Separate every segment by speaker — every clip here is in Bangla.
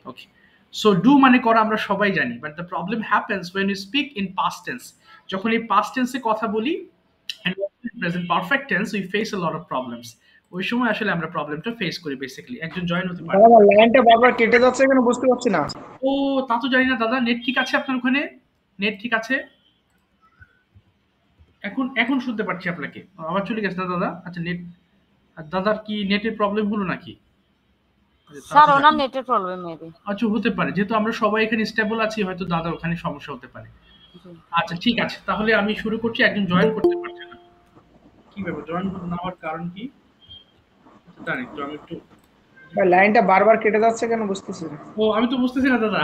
Speaker 1: ওকে, সো ডু মানে করা আমরা সবাই জানি, but the problem happens when you speak in past tense. যখন এই পাস্ট টেন্সে কথা বলি and present perfect tense we face a lot of problems। ওই সময় আসলে আমরা প্রবলেমটা ফেস করি বেসিক্যালি। একজন জয়েন হতে পারে।
Speaker 2: দাদা লাইনটা বারবার কেটে যাচ্ছে কেন বুঝতে পারছি না।
Speaker 1: ও, তা তো জানি না দাদা, নেট ঠিক আছে আপনার ওখানে? নেট ঠিক আছে? এখন এখন শুনতে পাচ্ছি আপনাকে। আবার চলে গেছে না দাদা? আচ্ছা, নেট, দাদার কি নেটের প্রবলেম হলো নাকি? আচ্ছা, তা
Speaker 3: স্যার
Speaker 1: তো
Speaker 3: ওনার
Speaker 1: জানি।
Speaker 3: নেটের প্রবলেম মেবি।
Speaker 1: আচ্ছা, হতে পারে, যেহেতু আমরা সবাই এখানে স্টেবল আছি, হয়তো দাদার ওখানে সমস্যা হতে পারে। আচ্ছা ঠিক আছে, তাহলে আমি শুরু করছি। একজন জয়েন করতে পারছে না, কি ব্যাপার? জয়েন না হওয়ার কারণ কি? আচ্ছা, দাঁড়ান একটু, আমি একটু।
Speaker 2: ভাই লাইনটা বারবার কেটে যাচ্ছে কেন বুঝতেছি না।
Speaker 1: ও, আমি তো বুঝতেছি না দাদা।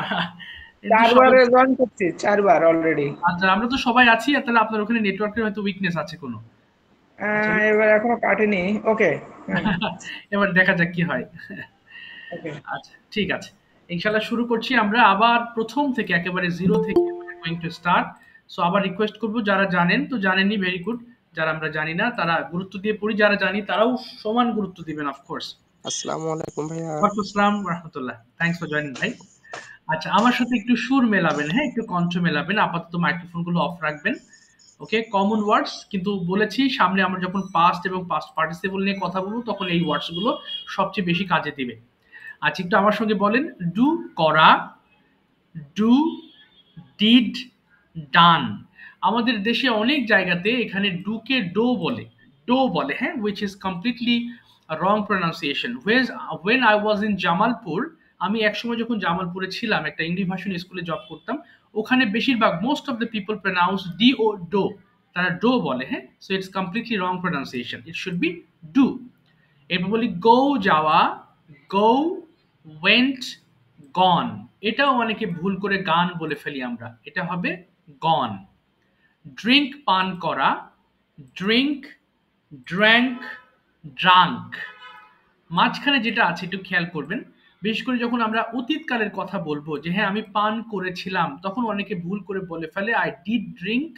Speaker 1: কিন্তু সবাই,
Speaker 2: চারবারে জয়েন করছি, চারবার অলরেডি।
Speaker 1: আচ্ছা আমরা তো সবাই আছি, আর তাহলে আপনার ওখানে নেটওয়ার্কের হয়তো উইকনেস আছে কোনো। আচ্ছা,
Speaker 2: এবার এখনো কাটেনি। ওকে। হ্যাঁ।
Speaker 1: এবার দেখা যাক কি হয়।
Speaker 2: ওকে।
Speaker 1: আচ্ছা ঠিক আছে, ইনশাল্লাহ শুরু করছি আমরা আবার প্রথম থেকে, একেবারে জিরো থেকে গোয়িং টু স্টার্ট। সো আবার রিকোয়েস্ট করব, যারা জানেন তো জানেনই, ভেরি গুড। যারা আমরা জানি না তারা গুরুত্ব দিয়ে পড়ি, যারা জানি তারাও সমান গুরুত্ব দিবেন অফকোর্স।
Speaker 4: আসসালামু আলাইকুম ভাইয়া।
Speaker 1: ওয়ালাইকুম আসসালাম রহমতুল্লাহ, থ্যাংকস ফর জয়েনিং ভাই। আচ্ছা, আমার সাথে একটু সুর মেলাবেন, হ্যাঁ, একটু কণ্ঠ মেলাবেন, আপাতত মাইক্রোফোন গুলো অফ রাখবেন। ওকে, কমন ওয়ার্ডস কিন্তু বলেছি, সামনে আমরা যখন পাস্ট এবং পাস্ট পার্টিসিপল নিয়ে কথা বলবো তখন এই ওয়ার্ডস গুলো সবচেয়ে বেশি কাজে দিবে। আচ্ছা, একটু আমার সঙ্গে বলেন, ডু করা, ডু, ডিড, ডান। আমাদের দেশে অনেক জায়গাতে এখানে ডুকে ডো বলে, ডো বলে, হ্যাঁ, which is completely wrong pronunciation. When I was in Jamalpur, আমি একসময় যখন জামালপুরে ছিলাম, একটা ইংলিশ ভাষণ স্কুলে জব করতাম, ওখানে বেশিরভাগ most of the people pronounce D O doe, তারা ডো বলে, হ্যাঁ। So it's completely wrong pronunciation, it should be do. এরপর বলি গো, যাওয়া, গো, ওয়েন্ট, গন। এটাও অনেকে ভুল করে গান বলে ফেলি আমরা, এটা হবে গন। ড্রিঙ্ক, পান করা, ড্রিঙ্ক, ড্র্যাঙ্ক, ড্রাঙ্ক। মাঝখানে যেটা আছে একটু খেয়াল করবেন, বিশেষ করে যখন আমরা অতীতকালের কথা বলবো যে হ্যাঁ আমি পান করেছিলাম, তখন অনেকে ভুল করে বলে ফেলে আই ডিড ড্রিঙ্ক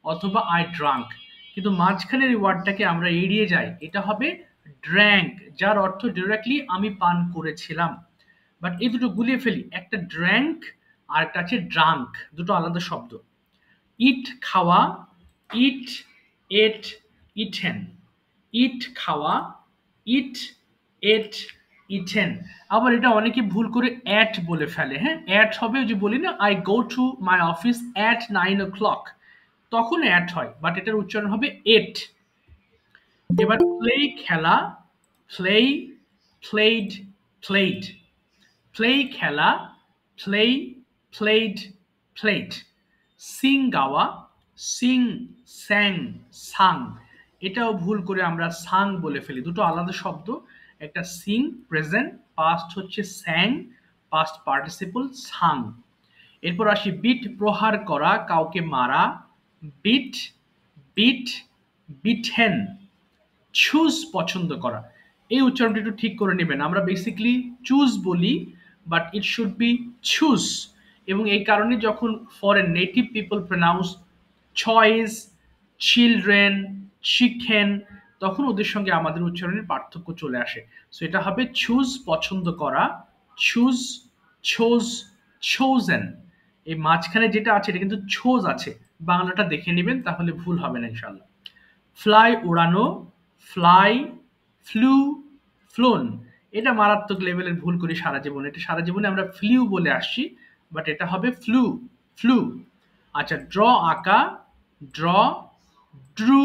Speaker 1: অথবা আই ড্রাঙ্ক, কিন্তু মাঝখানের এই ওয়ার্ডটাকে আমরা এড়িয়ে যাই, এটা হবে ড্র্যাঙ্ক, যার অর্থ ডিরেক্টলি আমি পান করেছিলাম। বাট এই দুটো গুলিয়ে ফেলি, একটা ড্র্যাঙ্ক আর একটা আছে ড্রাঙ্ক, দুটো আলাদা শব্দ। ইট, খাওয়া, ইট, এট, ইটেন। ইট খাওয়া, ইট, এট, ইটেন। আবার এটা অনেকে ভুল করে অ্যাট বলে ফেলে, হ্যাঁ, অ্যাট হবে, ওই যে বলি না I go to my office at 9 o'clock, তখন অ্যাট হয়, বাট এটার উচ্চারণ হবে এট। এবার প্লে, খেলা, প্লে, প্লেড, প্লেড। প্লে, খেলা, প্লে, প্লেড, প্লেড। সিং, গাওয়া, সিং, স্যাং, সাং। এটাও ভুল করে আমরা সাং বলে ফেলি, দুটো আলাদা শব্দ। একটা সিং প্রেজেন্ট, পাস্ট হচ্ছে স্যাং, পাস্ট পার্টিসিপল সাং। এরপর আসি বিট, প্রহার করা, কাউকে মারা, বিট, বিট, বিটেন। চুজ, পছন্দ করা। এই উচ্চারণটা একটু ঠিক করে নেবেন, আমরা বেসিক্যালি চুজ বলি, but it should B choose. এবং এই কারণে যখন foreign native people pronounce choice, children, chicken, তখন ওদের সঙ্গে আমাদের উচ্চারণের পার্থক্য চলে আসে। সো এটা হবে চুজ, পছন্দ করা, চুজ, চোজ, চোজেন। এই মাঝখানে যেটা আছে এটা কিন্তু ছোজ আছে, বাংলাটা দেখে নেবেন তাহলে ভুল হবে না ইনশাল্লাহ। ফ্লাই, উড়ানো, ফ্লাই, ফ্লু, ফ্লোন। এটা মারাত্মক লেভেলের ভুল করি সারা জীবনে, এটা সারা জীবনে আমরা ফ্লিউ বলে আসছি, বাট এটা হবে ফ্লু, ফ্লু। আচ্ছা, ড্র, আঁকা, ড্র, ড্রু,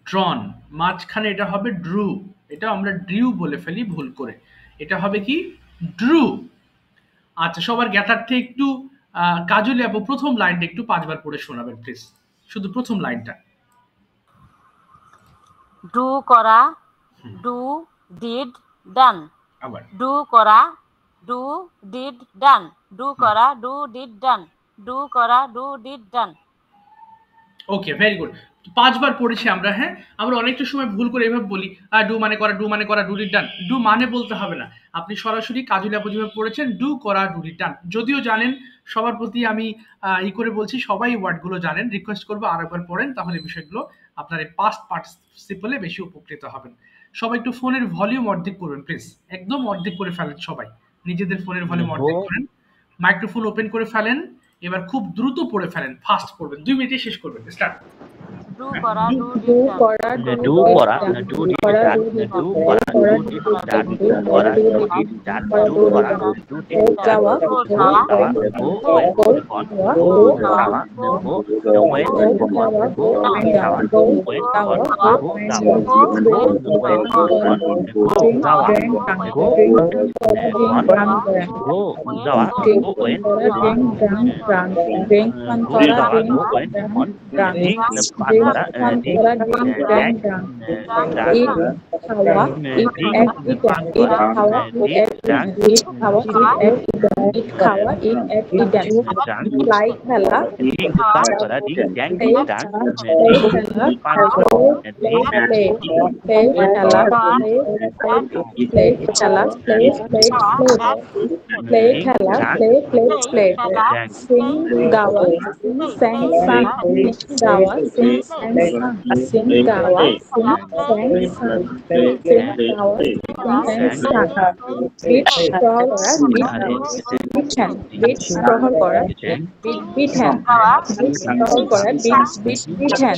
Speaker 1: ড্রন। মাঝখানে এটা হবে ড্রু, এটা আমরা ড্রিউ বলে ফেলি ভুল করে, এটা হবে কি ড্রু। আচ্ছা, সবার জ্ঞাতার্থে একটু কাজলি আপু প্রথম লাইনটা একটু 5 বার পড়ে শোনাবেন প্লিজ, শুধু প্রথম লাইনটা।
Speaker 3: ডু করা, ডু, ডিড, ডান।
Speaker 1: আবার
Speaker 3: ডু করা, ডু, ডিড, ডান। ডু করা, ডু, ডিড, ডান। ডু করা, do, did, done.
Speaker 1: Okay, very good. 5 বার পড়েছি আমরা, হ্যাঁ। আমরা অনেকটা সময় ভুল করে এভাবে বলি ডু মানে করা, ডু মানে করা, ডু ডিড ডান। ডু মানে বলতে হবে না, আপনি সরাসরি কাজলি আপু যেভাবে পড়েছেন ডু করা, ডু ডিড ডান। যদিও জানেন, সবার প্রতি আমি ই করে বলছি, সবাই ওয়ার্ডগুলো জানেন, রিকোয়েস্ট করবো আরেকবার পড়েন, তাহলে বিষয়গুলো আপনার এই পাস্ট পার্টিসিপলে বেশি উপকৃত হবেন। সবাই একটু ফোনের ভলিউম অর্ধেক করবেন প্লিজ, একদম অর্ধেক করে ফেলেন সবাই, নিজেদের ফোনের ভলিউম অর্ধেক করেন, মাইক্রোফোন ওপেন করে ফেলেন, এবার খুব দ্রুত পড়ে ফেলেন, ফাস্ট পড়বেন, 2 মিনিটে শেষ করবেন। স্টার্ট।
Speaker 3: ডু করা, ডু
Speaker 5: ডু
Speaker 3: ডিড ডান,
Speaker 5: করা,
Speaker 6: ডু করা, ডু ডিড ডান, ডু করা, ডু ডিড ডান, ডু করা, ডু ডিড ডান, ডু করা, ডু ডিড ডান,
Speaker 5: যাওয়া,
Speaker 6: গো যাওয়া, গো ওয়েন্ট গন, গো যাওয়া, গো ওয়েন্ট গন, গো যাওয়া, গো ওয়েন্ট গন, গো যাওয়া, গো ওয়েন্ট গন, গো যাওয়া, গো গন, গো যাওয়া, গো ওয়েন্ট গন,
Speaker 5: ড্রিঙ্ক পান
Speaker 6: গো
Speaker 5: করা,
Speaker 6: যাওয়া,
Speaker 5: ড্রিঙ্ক
Speaker 6: গো ওয়েন্ট গন,
Speaker 5: ডান,
Speaker 6: ড্রিঙ্ক পান
Speaker 5: ড্রিঙ্ক
Speaker 6: করা,
Speaker 5: পান
Speaker 6: ড্রিঙ্ক
Speaker 5: করা, ড্রিঙ্ক
Speaker 6: ড্যাং,
Speaker 5: ডান,
Speaker 6: ডাং,
Speaker 5: ইট খাওয়া, ইট এক ইটেন, ইট খাওয়া, ইট এক ইটেন, ইট খাওয়া, ইট এক ইটেন, ইট খাওয়া, ইট এক ইটেন, ফ্লাই খেলা,
Speaker 6: ড্রিঙ্ক পান করা, ড্রিঙ্ক ড্যাং,
Speaker 5: প্লে
Speaker 6: ডাং,
Speaker 5: খেলা,
Speaker 6: পান করা,
Speaker 5: প্লে প্লে খেলা, প্লে খেলা, প্লে প্লে খেলা, প্লে সিং গাওয়া, স্যাং সাং, গাওয়া, সিং স্যাং সাং, সিং গাওয়া, সিং স্যাং সাং, সিং গাওয়া, সিং স্যাং সাং, বিট প্রহর করা, বিট হ্যান, বিট প্রহর করা, বিট হ্যান,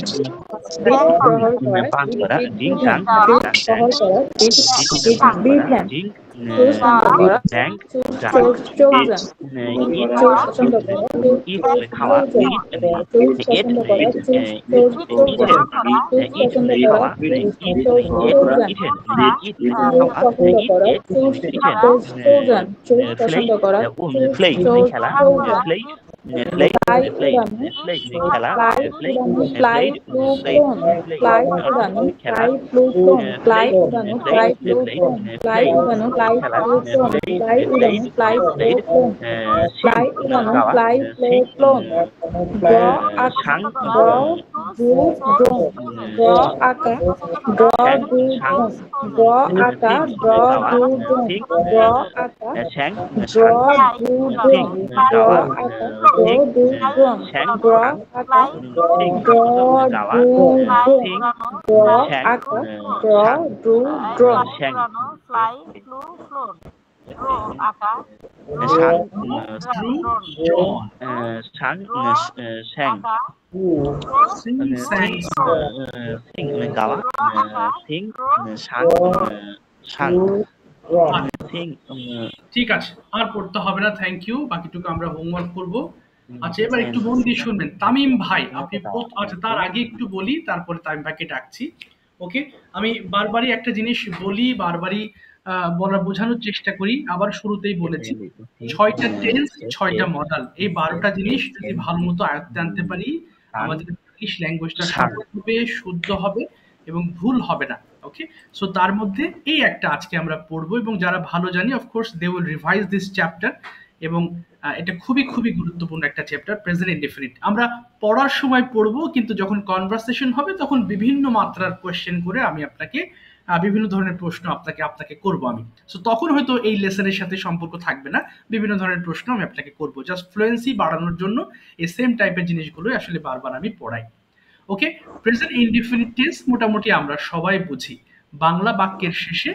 Speaker 5: বিট প্রহর করা,
Speaker 6: পান করা, ড্রিঙ্ক ডাং,
Speaker 5: বিট প্রহর করা, বিট হ্যান, চুজ করা,
Speaker 6: ড্যাং, ডাং,
Speaker 5: চোজন, চুজ পছন্দ করা,
Speaker 6: ইট খাওয়া,
Speaker 5: চুজ পছন্দ করা, চুজ চোজন, চুজ পছন্দ করা, চুজ চোজন, চুজ পছন্দ করা,
Speaker 6: প্লে
Speaker 5: চুজ
Speaker 6: খেলা,
Speaker 5: chosen,
Speaker 6: play play
Speaker 5: fly
Speaker 6: play
Speaker 5: উড়ানো,
Speaker 6: প্লে খেলা, প্লে
Speaker 5: ফ্লাই প্লুটোন, ফ্লাই উড়ানো, ফ্লাই প্লুটোন, ফ্লাই উড়ানো, ফ্লাই প্লুটোন, ফ্লাই উড়ানো, ফ্লাই প্লুটোন, ফ্লাই উড়ানো, ফ্লাই প্লুটোন, ফ্লাই উড়ানো, ফ্লাই প্লুটোন, ড্র আঁকা, ড্র ডু ড্রোন, ড্র আঁকা, ড্র ডু ড্রোন, ড্র আঁকা, ড্র ডু ড্রোন, ড্র আঁকা,
Speaker 6: শ্যাং,
Speaker 5: ড্র ডু ড্রোন, ড্র আঁকা, ড্র ডু ড্রোন, ড্র আঁকা, ড্র ডু ড্রোন, ড্র আঁকা, ড্র ডু ড্রোন,
Speaker 6: শ্যাং,
Speaker 3: ফ্লাই, ফ্লু, ফ্লোন, ড্রো আঁকা,
Speaker 6: শ্যাং,
Speaker 1: ড্রু,
Speaker 6: শ্যাং, শ্যাং,
Speaker 1: সিং, স্যাং,
Speaker 6: সিং গাওয়া, সিং, শ্যাং, শ্যাং, সিং,
Speaker 1: ঠিক আছে, আর পড়তে হবে না, থ্যাংক ইউ, বাকিটুকু আমরা হোমওয়ার্ক করব। আচ্ছা, এবার একটু মন দিয়ে শুনবেন। তামিম ভাই, আপনি আচ্ছা তার আগে একটু বলি, তারপরে তামিম ভাইকে ডাকছি। ওকে, আমি বারবারই একটা জিনিস বলি, বারবারই বলার বোঝানোর চেষ্টা করি, আবার শুরুতেই বলেছি 6টা টেন্স, 6টা মডেল, এই 12টা জিনিস যদি ভালো মতো আয়ত্তে আনতে পারি, আমাদের ইংলিশ ল্যাঙ্গুয়েজটা সহজ হবে, শুদ্ধ হবে এবং ভুল হবে না। ওকে, সো তার মধ্যে এই একটা আজকে আমরা পড়বো, এবং যারা ভালো জানি of course they will revise this chapter, এবং এটা খুবই খুবই গুরুত্বপূর্ণ একটা চ্যাপ্টার, প্রেজেন্ট ইনডেফিনিট। আমরা পড়ার সময় পড়বো, কিন্তু যখন কনভারসেশন হবে তখন বিভিন্ন মাত্রার কোয়েশ্চেন করে আমি আপনাকে বিভিন্ন ধরনের প্রশ্ন আপনাকে করব আমি। সো তখন হয়তো এই লেসনের সাথে সম্পর্ক থাকবে না, বিভিন্ন ধরনের প্রশ্ন আমি আপনাকে করব, জাস্ট ফ্লুয়েন্সি বাড়ানোর জন্য এই সেম টাইপের জিনিসগুলো আসলে বারবার আমি পড়াই। ওকে, প্রেজেন্ট ইনডিফিনিট টেন্স মোটামুটি আমরা সবাই বুঝি। বাংলা বাক্যের শেষে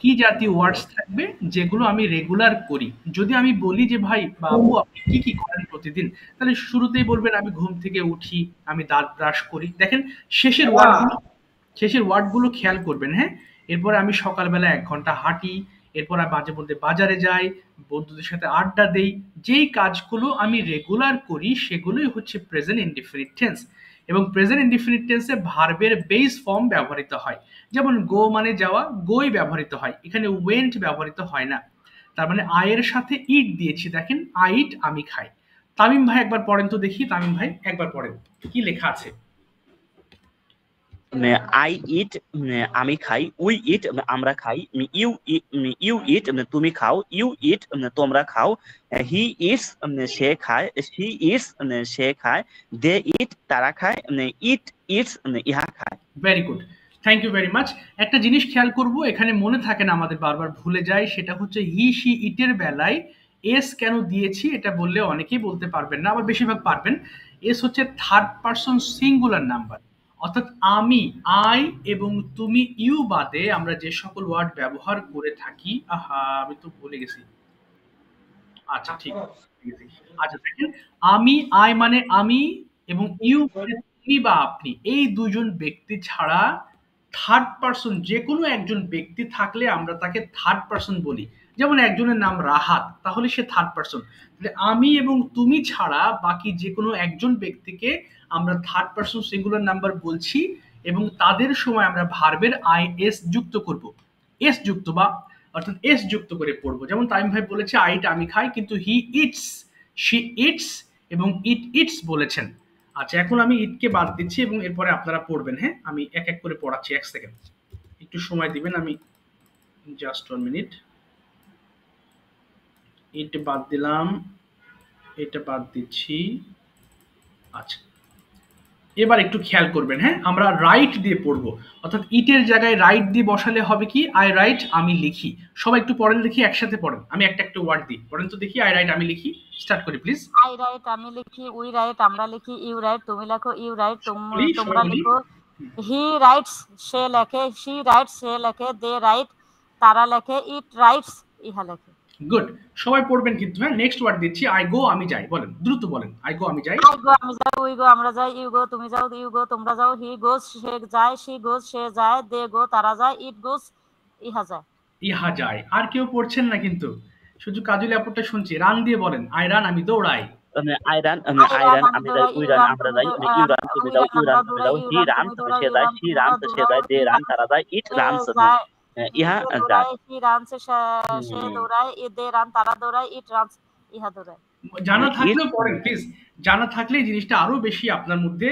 Speaker 1: কি জাতীয় ওয়ার্ডস থাকবে যেগুলো আমি রেগুলার করি। যদি আমি বলি যে ভাই বাবু আপনি কি কি করেন প্রতিদিন, তাহলে শুরুতেই বলবেন আমি ঘুম থেকে উঠি, আমি দাঁত ব্রাশ করি। দেখেন শেষের ওয়ার্ডগুলো খেয়াল করবেন, হ্যাঁ। এরপরে আমি সকালবেলা 1 ঘন্টা হাঁটি, এরপর আমি মাঝে মধ্যে বাজারে যাই, বন্ধুদের সাথে আড্ডা দেই। যেই কাজগুলো আমি রেগুলার করি সেগুলোই হচ্ছে প্রেজেন্ট ইনডিফিনিট টেন্স। এবং প্রেজেন্ট ইনডিফিনিট টেন্সে ভার্বের বেস ফর্ম ব্যবহৃত হয়, যেমন গো মানে যাওয়া, গোই ব্যবহৃত হয়, এখানে ওয়েন্ট ব্যবহৃত হয় না। তার মানে আয়ের সাথে ইট দিয়েছি, দেখেন আই ইট, আমি খাই। তামিম ভাই একবার পড়েন তো দেখি, তামিম ভাই একবার পড়েন কি লেখা আছে।
Speaker 6: আই ইট, আমি খাই, উই ইট, আমরা খাই, ইউ ইট, তুমি খাও, ইউ ইট, তোমরা খাও, হি ইটস, সে খায়, শি ইটস, সে খায়, দে ইট, তারা খায়, ইট ইটস, ইহা খায়।
Speaker 1: Very good, thank you very much. একটা জিনিস খেয়াল করব, এখানে মনে থাকে না, আমাদের বারবার ভুলে যায়, সেটা হচ্ছে হি শি ইটের বেলায় এস কেন দিয়েছি, এটা বললে অনেকেই বলতে পারবেন না, আবার বেশিরভাগ পারবেন। এস হচ্ছে থার্ড পারসন সিঙ্গুলার নাম্বার, অর্থাৎ আমি, আই এবং তুমি, ইউ বাদে আমরা যে সকল ওয়ার্ড ব্যবহার করে থাকি, আমি তো ভুলে গেছি, আচ্ছা ঠিক আছে। আচ্ছা দেখেন, আমি আই মানে আমি এবং ইউ মানে তুমি বা আপনি, এই দুজন ব্যক্তি ছাড়া থার্ড পারসন যে কোনো একজন ব্যক্তি থাকলে আমরা তাকে থার্ড পারসন বলি। যেমন একজনের নাম রাহাত, তাহলে সে থার্ড পারসন। আমি এবং তুমি ছাড়া বাকি যে কোনো একজন ব্যক্তিকে আমরা থার্ড পারসন সিঙ্গুলার নাম্বার বলছি এবং তাদের সময় আমরা ভার্বের আই এস যুক্ত করব, এস যুক্ত বা অর্থাৎ এস যুক্ত করে পড়বো। যেমন তামিম ভাই বলেছে আইটা আমি খাই, কিন্তু হি ইটস, শি ইটস এবং ইট ইটস বলেছেন। আচ্ছা এখন আমি ইটকে বাদ দিচ্ছি এবং এরপরে আপনারা পড়বেন। হ্যাঁ আমি এক এক করে পড়াচ্ছি, এক সেকেন্ড একটু সময় দিবেন, আমি জাস্ট 1 মিনিট। ইট বাদ দিলাম, এটা বাদ দিচ্ছি। আচ্ছা এবার একটু খেয়াল করবেন, হ্যাঁ আমরা রাইট দিয়ে পড়বো, অর্থাৎ ইটের জায়গায় রাইট দিয়ে বসালে হবে কি আই রাইট আমি লিখি। সবাই একটু পড়েন দেখি, একসাথে পড়েন, আমি একটা একটা ওয়ার্ড দিই, পড়েন তো দেখি। আই রাইট আমি লিখি, স্টার্ট করি প্লিজ।
Speaker 3: আই রাইট আমি লিখি, উই রাইট আমরা লিখি, ইউ রাইট তুমি লেখো, ইউ রাইট
Speaker 1: বলি,
Speaker 3: তোমরা
Speaker 1: সবাই বলি।
Speaker 3: লিখো, হি রাইটস সে লেখে, শি রাইটস সে লেখে, দে রাইট তারা লেখে, ইট রাইটস ইহা লেখে।
Speaker 1: গুড, সবাই পড়বেন কিন্তু। হ্যাঁ নেক্সট ওয়ার্ড দিচ্ছি, আই গো আমি যাই, বলেন দ্রুত বলেন। আই গো আমি যাই,
Speaker 3: আই গো আমি যাই, উই গো আমরা যাই, ইউ গো তুমি যাও, ইউ গো তোমরা যাও, হি গোস সে যায়, শি গোস সে যায়, দে গো তারা যায়, ইট গোস ইহা যায়।
Speaker 1: ইহা যায়। আর কেউ পড়ছেন না কিন্তু, শুধু কাজলি আপুরটা শুনছি। রান দিয়ে বলেন, আই রান আমি দৌড়াই।
Speaker 6: আই রান আমি যাই, উই রান আমরা যাই, ইউ রান তুমি যাও, ইউ রান তুমি যাও, হি রান সে যায়, শি রান সে যায়, দে রান তারা যায়, ইট রান ইহা যায়।
Speaker 3: হি রানস সে দৌড়ায়, দে রান তারা দৌড়ায়, ইট রানস ইহা দৌড়ায়।
Speaker 1: জানা থাকলেও পড়েন প্লিজ, জানা থাকলে এই জিনিসটা আরো বেশি আপনার মধ্যে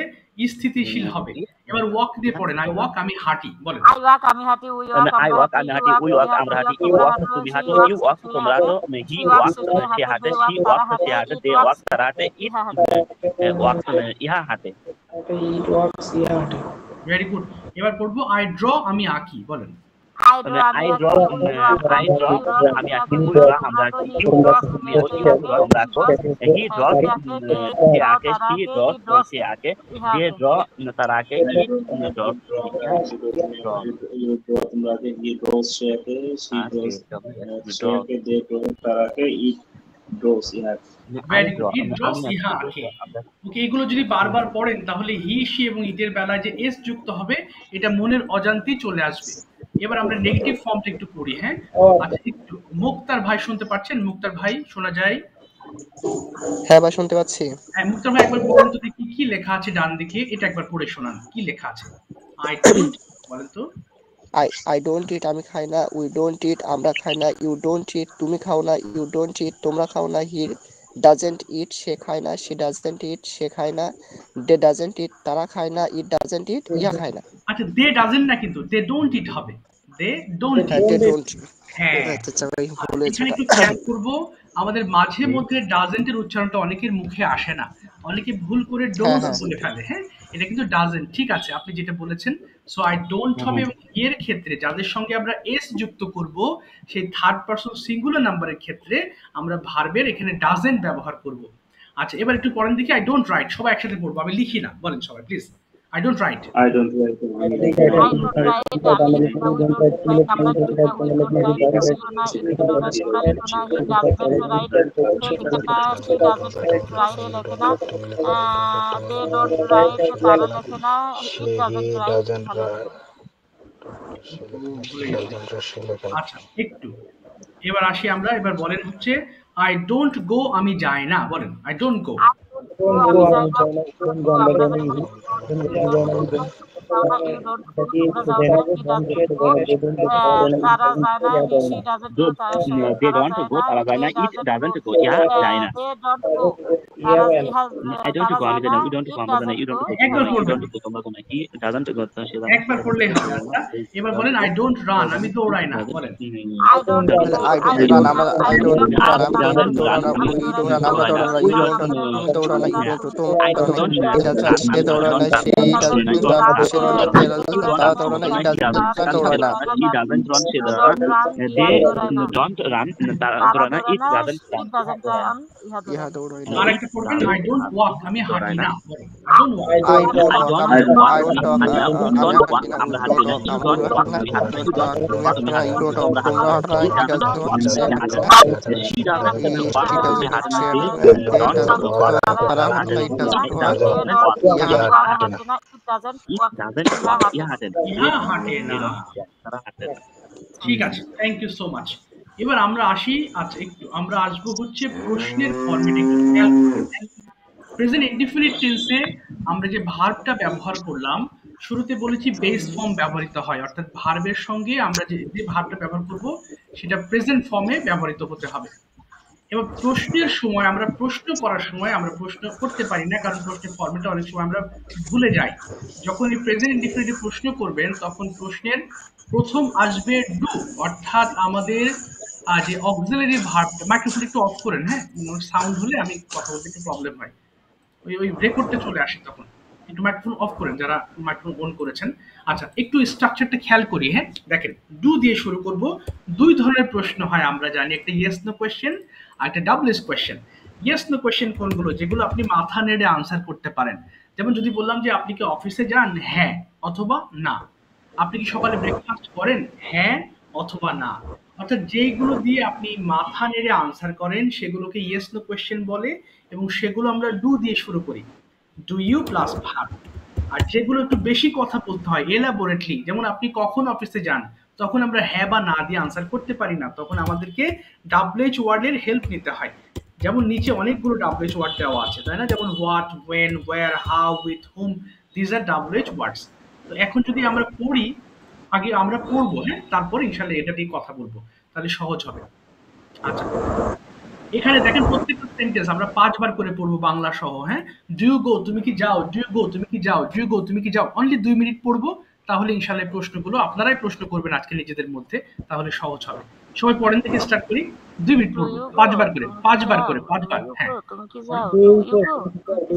Speaker 1: স্থিতিশীল হবে। এবার ওয়াক দিয়ে পড়েন, আই ওয়াক আমি হাঁটি, বলেন।
Speaker 3: আই ওয়াক আমি হাঁটি, উই ওয়াক
Speaker 6: আই ওয়াক আমি হাঁটি, উই ওয়াক আমরা হাঁটি, ইউ ওয়াক তুমি হাঁটো, ইউ ওয়াক তোমরা হাঁটো, হি ওয়াক সে হাঁটে, শি ওয়াক সে হাঁটে, দে ওয়াক তারা হাঁটে, ইট ওয়াক ইহা হাঁটে।
Speaker 2: ইট ওয়ার্কস ইয়া হাঁটে।
Speaker 1: Very good. এবার পড়বো আই ড্র আমি আঁকি, বলেন।
Speaker 3: আই ড্র
Speaker 6: আই ড্র আমি আঁকি, উই ড্র আমরা আঁকি, ইউ ড্র তুমি তোমরা আঁকো, হি ড্র সে আঁকে, শি ড্র সে আঁকে, দে ড্র তারা আঁকে, ইট ড্র
Speaker 7: তোমরা আগে হি ড্রস সে আঁকে, শি ড্রস সে আঁকে, দে ড্র তারা আঁকে, ইট ড্রস ইহা।
Speaker 1: ভেরি গুড, ইট ড্রস ইহা আঁকে। ওকে, এগুলো যদি বারবার পড়েন তাহলে হি শি এবং ইটের বেলায় যে এস যুক্ত হবে এটা মনের অজান্তেই চলে আসবে। এবার আমরা নেগেটিভ ফর্মটা একটু পড়ি। হ্যাঁ আচ্ছা একটু মুক্তার ভাই শুনতে পাচ্ছেন? মুক্তার ভাই শোনা যায়?
Speaker 4: হ্যাঁ ভাই শুনতে পাচ্ছি।
Speaker 1: হ্যাঁ মুক্তার ভাই একবার বলেন তো দেখি কি লেখা আছে ডান দিকে, এটা একবার পড়ে শোনান কি লেখা আছে। আই ডোন্ট, বলেন তো।
Speaker 4: আই ডোন্ট ইট আমি খাই না, উই ডোন্ট ইট আমরা খাই না, ইউ ডোন্ট ইট তুমি খাও না, ইউ ডোন্ট ইট তোমরা খাও না, হি ডাজেন্ট ইট সে খায় না, শি ডাজেন্ট ইট সে খায় না, দে ডাজেন্ট ইট তারা খায় না, ইট ডাজেন্ট ইট ইয়া খায় না।
Speaker 1: আচ্ছা দে ডাজেন্ট না, কিন্তু দে ডোন্ট ইট হবে, দে ডোন্ট
Speaker 4: হ্যাঁ দে ডোন্ট।
Speaker 1: হ্যাঁ
Speaker 4: আচ্ছা ভাই ভুল হয়েছে।
Speaker 1: এখানে একটু খেয়াল করবো, আমাদের মাঝে মধ্যে ডাজেন্টের উচ্চারণটা অনেকের মুখে আসে না, অনেকে ভুল করে ডোন্ট বলে ফেলে। হ্যাঁ এটা কিন্তু ডাজেন্ট, ঠিক আছে আপনি যেটা বলেছেন। সো আই ডোন্ট হবে, এবং এর ক্ষেত্রে যাদের সঙ্গে আমরা এস যুক্ত করব সেই থার্ড পারসন সিঙ্গুলার নাম্বারের ক্ষেত্রে আমরা ভার্বের এখানে ডাজেন্ট ব্যবহার করব। আচ্ছা এবার একটু পড়েন দেখি, আই ডোন্ট রাইট, সবাই একসাথে পড়বো, আমি লিখি না, বলেন সবাই please. I don't write.
Speaker 7: I don't write.
Speaker 1: আচ্ছা একটু এবার আসি আমরা, এবার বলেন হচ্ছে I don't go আমি যাই না, বলেন I don't go.
Speaker 6: They don't go তারা যায় না, it doesn't go ইহা যায় না। I don't go আমি জানি, we don't go আমরা জানি, you don't go
Speaker 1: একবার পড়বেন,
Speaker 6: তোমরা জানো, he doesn't go সে জানে।
Speaker 1: একবার পড়লেই হবে। এবার বলেন I don't run আমি দৌড়াই না, বলেন।
Speaker 4: I don't run আমরা I don't run আমরা দৌড়ানা, we don't run আমরা দৌড়ানা, you don't দৌড়ানা, you don't তো দৌড়ানা, she doesn't run তারা দৌড়ায় না, it দৌড়ায় না।
Speaker 6: He doesn't run, she
Speaker 3: You
Speaker 6: doesn't.
Speaker 3: don't run,
Speaker 6: They
Speaker 3: ইহা দৌড়ায় না।
Speaker 6: don't run, তারা
Speaker 3: তারা
Speaker 6: দৌড়ায় না, it
Speaker 3: দৌড়ায় না,
Speaker 6: doesn't run.
Speaker 3: it doesn't run, ইহা
Speaker 4: ইহা
Speaker 3: দৌড়ায় না।
Speaker 4: দৌড়ায় না।
Speaker 1: আর একটা পড়বেন I don't walk, আমি হাঁটি না। I don't walk।
Speaker 4: I don't walk,
Speaker 6: I
Speaker 4: আমি
Speaker 6: don't
Speaker 4: হাঁটি না।
Speaker 6: walk,
Speaker 4: I don't walk,
Speaker 6: আমরা
Speaker 4: আমি
Speaker 6: don't walk,
Speaker 4: হাঁটি না।
Speaker 6: আমরা
Speaker 4: You
Speaker 6: হাঁটি না,
Speaker 4: don't
Speaker 6: you
Speaker 4: walk,
Speaker 6: don't walk, তুমি হাঁটো না, you don't
Speaker 4: তুমি
Speaker 6: walk,
Speaker 4: হাঁটো
Speaker 6: তুমি
Speaker 4: না,
Speaker 6: হাঁটো
Speaker 4: you
Speaker 6: না,
Speaker 4: don't walk,
Speaker 6: তোমরা
Speaker 4: তোমরা
Speaker 6: হাঁটো
Speaker 4: হাঁটো
Speaker 6: না,
Speaker 4: না,
Speaker 6: he
Speaker 4: it
Speaker 6: doesn't walk,
Speaker 4: doesn't
Speaker 6: say
Speaker 4: walk,
Speaker 6: হাঁটে না, she doesn't walk,
Speaker 4: she
Speaker 6: say
Speaker 4: doesn't
Speaker 6: হাঁটে না,
Speaker 4: walk,
Speaker 6: they
Speaker 4: they
Speaker 6: don't
Speaker 4: don't
Speaker 6: walk,
Speaker 4: walk, তারা
Speaker 6: তারা
Speaker 4: হাঁটে
Speaker 6: হাঁটে
Speaker 4: না,
Speaker 6: না,
Speaker 4: it
Speaker 6: it
Speaker 4: doesn't walk,
Speaker 6: doesn't walk,
Speaker 4: ইহা
Speaker 3: তারা হাঁটে না, it doesn't
Speaker 6: it
Speaker 3: walk,
Speaker 6: doesn't
Speaker 3: ইহা
Speaker 6: walk,
Speaker 3: হাঁটে
Speaker 6: ইহা
Speaker 3: না।
Speaker 6: হাঁটে না,
Speaker 1: ইহা হাঁটে
Speaker 6: they
Speaker 1: না।
Speaker 6: don't walk, তারা হাঁটে না।
Speaker 1: ঠিক আছে, থ্যাংক ইউ সো মাচ। এবার আমরা আসি, আচ্ছা একটু আমরা আসবো হচ্ছে প্রশ্নের ফরম্যাটে। প্রেজেন্ট ইনডিফিনিট টেন্সে আমরা যে ভার্বটা ব্যবহার করলাম, শুরুতে বলেছি বেস ফর্ম ব্যবহৃত হয়, অর্থাৎ ভার্বের সঙ্গে আমরা যে ভার্বটা ব্যবহার করব সেটা প্রেজেন্ট ফর্মে ব্যবহৃত হতে হবে। এবার প্রশ্নের সময় আমরা প্রশ্ন করার সময় আমরা প্রশ্ন করতে পারি না, কারণ প্রশ্নের ফর্মেটটা অনেক সময় আমরা ভুলে যাই। যখন এই প্রেজেন্ট ইনডিফিনিটে প্রশ্ন করবেন তখন প্রশ্নের প্রথম আসবে ডু, অর্থাৎ আমাদের যে অক্সিলারি ভার্ব। মাইক্রোফোন একটু অফ করেন, হ্যাঁ, সাউন্ড হলে আমি কথা বলতে একটু প্রবলেম হয়, ওই রেকর্ডটা চলে আসে তখন। একটু মাইক্রোফোন অফ করেন যারা মাইক্রোফোন অন করেছেন। আচ্ছা, একটু স্ট্রাকচারটা খেয়াল করি। হ্যাঁ, দেখেন, ডু দিয়ে শুরু করব। দুই ধরনের প্রশ্ন হয় আমরা জানি, একটা ইয়েস নো কোয়েশ্চেন আর একটা ডাবলএস কোয়েশ্চেন। ইয়েস নো কোয়েশ্চেন কোনগুলো? যেগুলো আপনি মাথা নেড়ে আনসার করতে পারেন। যেমন যদি বললাম যে আপনি কি অফিসে যান, হ্যাঁ অথবা না। আপনি কি সকালে ব্রেকফাস্ট করেন, হ্যাঁ অথবা না। অর্থাৎ যেইগুলো দিয়ে আপনি মাথা নেড়ে আনসার করেন সেগুলোকে ইয়েস নো কোয়েশ্চেন বলে, এবং সেগুলো আমরা ডু দিয়ে শুরু করি, ডু ইউ প্লাস ভার্ব। আর যেগুলো একটু বেশি কথা বলতে হয় এলাবোরেটলি, যেমন আপনি কখন অফিসে যান, তখন আমরা হ্যাঁ বা না দিয়ে আনসার করতে পারি না, তখন আমাদেরকে ডাবলএইচ ওয়ার্ডের হেল্প নিতে হয়। যেমন নিচে অনেকগুলো ডাবলএইচ ওয়ার্ড দেওয়া আছে, তাই না? যেমন what, when, where, how, with whom, these are double H words. তো এখন যদি আমরা পড়ি, আগে আমরা পড়বো, হ্যাঁ, তারপরে ইনশাআল্লাহ এটা দিয়ে কথা বলবো, তাহলে সহজ হবে। আচ্ছা, এখানে দেখেন প্রত্যেকটা সেন্টেন্স আমরা 5 বার করে পড়বো বাংলা সহ। হ্যাঁ, ডু ইউ গো, তুমি কি যাও, ডু ইউ গো, তুমি কি যাও, ডু ইউ গো, তুমি কি যাও। অনলি 2 মিনিট পড়বো, তাহলে ইনশাআল্লাহ এই প্রশ্নগুলো আপনারাই প্রশ্ন করবেন আজকে নিজেদের মধ্যে, তাহলে সহজ হবে। সবাই পড়েন থেকে স্টার্ট করি। 2 মিনিট পড়বো, 5 বার করে, 5 বার করে, 5 বার। হ্যাঁ,
Speaker 3: তুমি কি যাও, ডু ইউ গো, তুমি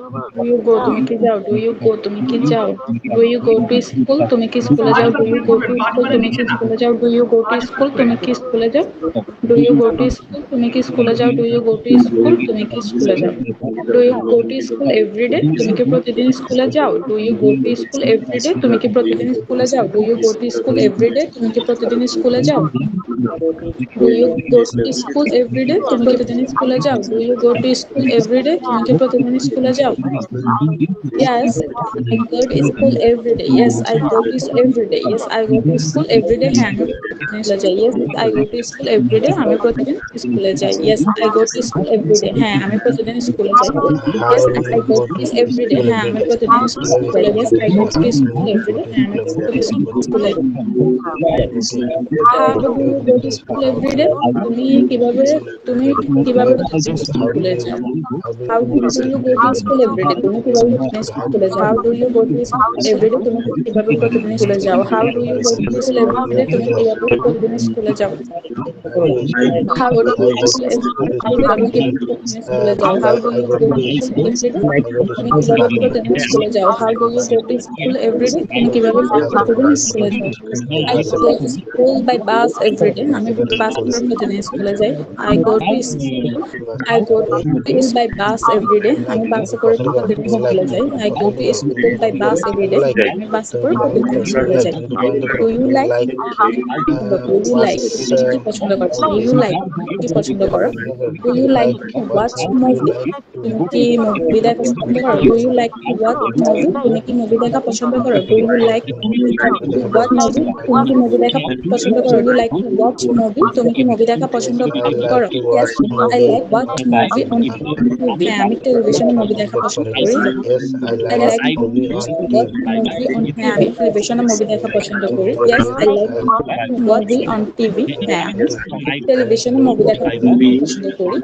Speaker 3: যাও, ডু ইউ গো, তুমি কি যাও,
Speaker 5: ডু ইউ গো, তুমি কি যাও, do you go to school, তুমি কি স্কুলে যাও, do you go to school, তুমি কি স্কুলে যাও, do you go to school, তুমি কি স্কুলে যাও, do you go to school, তুমি কি স্কুলে যাও, do you go to school, তুমি কি স্কুলে যাও, do you go to school every day, তুমি কি প্রতিদিন স্কুলে যাও, do you go to school every day, তুমি কি প্রতিদিন স্কুলে যাও, do you go to school every day, তুমি কি প্রতিদিন স্কুলে যাও, do you go to school every day, তুমি প্রতিদিন স্কুলে যাও, do you go to school every day, তুমি কি প্রতিদিন স্কুলে যাও। Yes, I go to school every day. Yes, I go to school every day. Yes, I go to school every day. হ্যাঁ, আমি স্কুলে যাই। Yes, I go to school every day. আমি প্রতিদিন স্কুলে যাই। Yes, I go to school every day. হ্যাঁ, আমি প্রতিদিন স্কুলে যাই। Yes, I go to school every day. হ্যাঁ, আমি প্রতিদিন স্কুলে যাই। Yes, I go to school every day. হ্যাঁ, আমি প্রতিদিন স্কুলে যাই। How do you go to school every day? তুমি কিভাবে প্রতিদিন স্কুলে যাও? How do you go to school every day? তুমি কিভাবে প্রতিদিন স্কুলে যাও? How do you go to school every day? তুমি কিভাবে প্রতিদিন স্কুলে যাও? How do you go to school every day? তুমি কিভাবে প্রতিদিন স্কুলে যাও? How do you go to school every day? তুমি কিভাবে প্রতিদিন স্কুলে যাও? How do you go to school every day? তুমি কিভাবে প্রতিদিন স্কুলে যাও? How do you go to school every day? তুমি কিভাবে প্রতিদিন স্কুলে যাও? I go to school by bus every day. আমি বাস করে প্রতিদিন স্কুলে যাই। I go to school by bus every day. আমি বাসে করে প্রতিদিন স্কুলে যাই। I go to school by bus every day. আমি বাসে করে প্রতিদিন স্কুলে যাই। Do you like? কি পছন্দ করো? Do you like? কি পছন্দ করো? Do you like to watch movie? তুমি কি মুভি দেখা পছন্দ করো? Do you like to watch movie? তুমি কি মুভি দেখা পছন্দ করো? Do you like to watch movie? তুমি কি মুভি দেখা পছন্দ করো? Do you like to watch movie? তুমি কি মুভি দেখা পছন্দ করো? Yes, I like watch movie on TV. হ্যাঁ, আমি টেলিভিশনে মুভি দেখা পছন্দ করি। I like watch movie on হ্যাঁ, আমি টেলিভিশনে মুভি দেখা পছন্দ করি। Yes, I like movie on TV. হ্যাঁ, আমি টেলিভিশনে মুভি দেখা পছন্দ করি।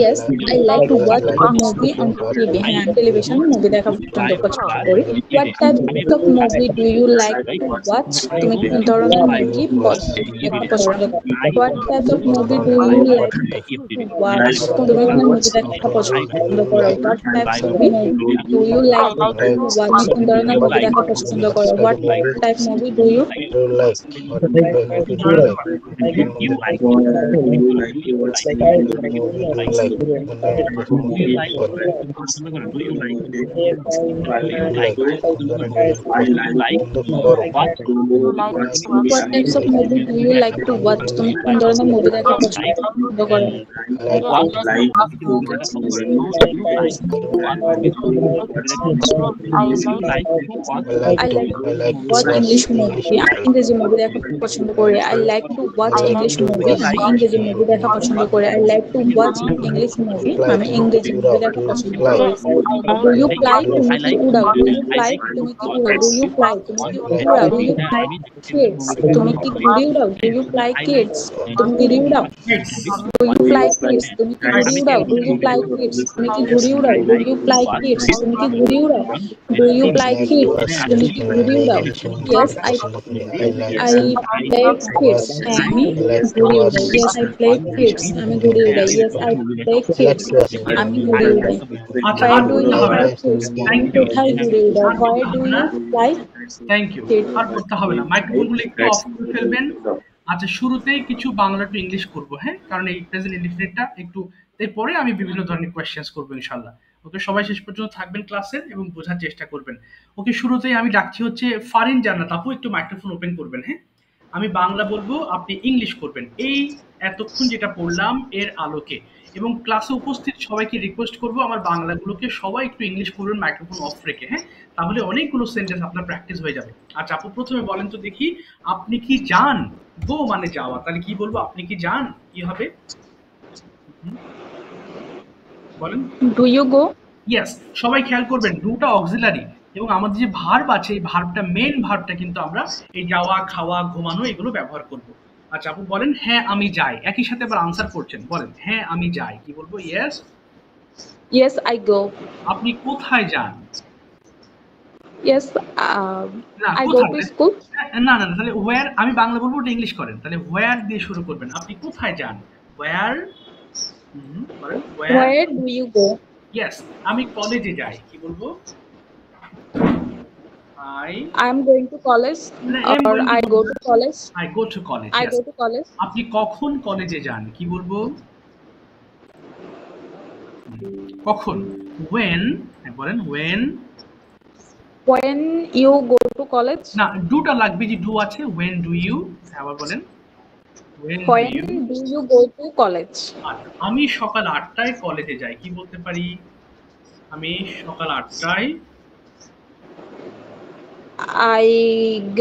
Speaker 5: Yes, I like to watch movie on TV. হ্যাঁ, আমি টেলিভিশনে মুভি দেখা পছন্দ করি। What type of movie do you like to watch? তুমি কোন ধরনের মুভি দেখা পছন্দ করো? What type of movie do you like to watch? তুমি কোন মুভি দেখা দেখা পছন্দ করো? What types of movie do you like to watch? কোন ধরনের মুভি দেখা পছন্দ করো? What type movie do you What types of movie do you like to watch? তুমি কোন ধরনের মুভি দেখা পছন্দ করো? I like to watch English movie. আমি ইংরেজি মুভি দেখা পছন্দ করি. I like to watch English movie. আমি ইংরেজি মুভি দেখা পছন্দ করি. I like to watch English movie. আমি ইংরেজি মুভি দেখা পছন্দ করি. Do you fly? তুমি কি উড়াও? Do you fly? তুমি কি উড়াও? Do you fly? তুমি কি উড়াও? Do you fly kids? তুমি কি ঘুড়ি উড়াও? Do you fly kids? তুমি ঘুড়ি উড়াও? Do you fly kids? তুমি কি ঘুড়ি উড়াও? Do you fly kids? তুমি কি ঘুড়ি উড়াও? Do you fly kids? তুমি কি ঘুড়ি উড়াও? Do you fly kids? তুমি কি ঘুড়ি উড়াও? Yes, I play kids. আমি ঘুড়ি উড়াই. Yes, I play kids. আমি ঘুড়ি উড়াই. Yes, I play kids. আমি ঘুড়ি উড়াই. Where do you fly kids? তুমি কোথায় ঘুড়ি উড়াও? Where do you fly?
Speaker 1: Thank you. আর করতে হবে না, মাইক্রোফোনগুলো একটু অফ করে ফেলবেন। আচ্ছা, শুরুতেই কিছু বাংলা টু ইংলিশ করবো, হ্যাঁ, কারণ এই প্রেজেন্ট ইনডিফিনিটটা একটু, এরপরে আমি বিভিন্ন ধরনের কোয়েশ্চেন্স করবো ইনশাল্লাহ। ওকে, সবাই শেষ পর্যন্ত থাকবেন ক্লাসের এবং বোঝার চেষ্টা করবেন। ওকে, শুরুতেই আমি ডাকছি হচ্ছে ফারিন জান্নাত আপু, একটু মাইক্রোফোন ওপেন করবেন। হ্যাঁ, আমি বাংলা বলবো, আপনি ইংলিশ করবেন এই এতক্ষণ যেটা পড়লাম এর আলোকে। এবং ক্লাসে উপস্থিত সবাইকে রিকোয়েস্ট করবো আমার বাংলাগুলোকে সবাই একটু ইংলিশ করবেন মাইক্রোফোন অফ রেখে, হ্যাঁ, তাহলে অনেকগুলো সেন্টেন্স আপনার প্র্যাকটিস হয়ে যাবে। আচ্ছা আপু, প্রথমে বলেন তো দেখি, আপনি কি যান? গো মানে যাওয়া, তাহলে কি বলবো? আপনি কি যান কি হবে? বলেন।
Speaker 5: Do you go?
Speaker 1: ইয়েস, সবাই খেয়াল করবেন, ডুটা অক্সিলারি এবং আমাদের যে ভার্ব আছে এই ভার্বটা, মেইন ভার্বটা কিন্তু আমরা এই যাওয়া, খাওয়া, ঘুমানো এগুলো ব্যবহার করব। আচ্ছা আপু বলেন, হ্যাঁ আমি যাই। একই সাথে আবার আনসার করছেন, বলেন হ্যাঁ আমি যাই, কি বলবো? ইয়েস।
Speaker 5: Yes, I go.
Speaker 1: আপনি কোথায় যান?
Speaker 5: Yes,
Speaker 1: না,
Speaker 5: I go to school.
Speaker 1: না না, তাহলে ওয়্যার, আমি বাংলা বলবো, ওটা ইংলিশ করেন। তাহলে ওয়্যার দিয়ে শুরু করবেন। আপনি কোথায় যান? ওয়্যার। বলেন
Speaker 5: Where do you go?
Speaker 1: Yes, আমি কলেজে যাই, কি বলবো?
Speaker 5: I'm going to college, or I go to college.
Speaker 1: I go to college.
Speaker 5: I
Speaker 1: yes.
Speaker 5: go to college.
Speaker 1: আপনি কখন কলেজে যান, কি বলবো? কখন? when, বলেন when.
Speaker 5: When you go to college.
Speaker 1: না, ডুটা লাগবে, যে ডু আছে। when do you, আবার বলেন
Speaker 5: when do you go to college.
Speaker 1: আচ্ছা, আমি সকাল 8টায় কলেজে যাই, কি বলতে পারি? আমি সকাল 8টায়
Speaker 5: I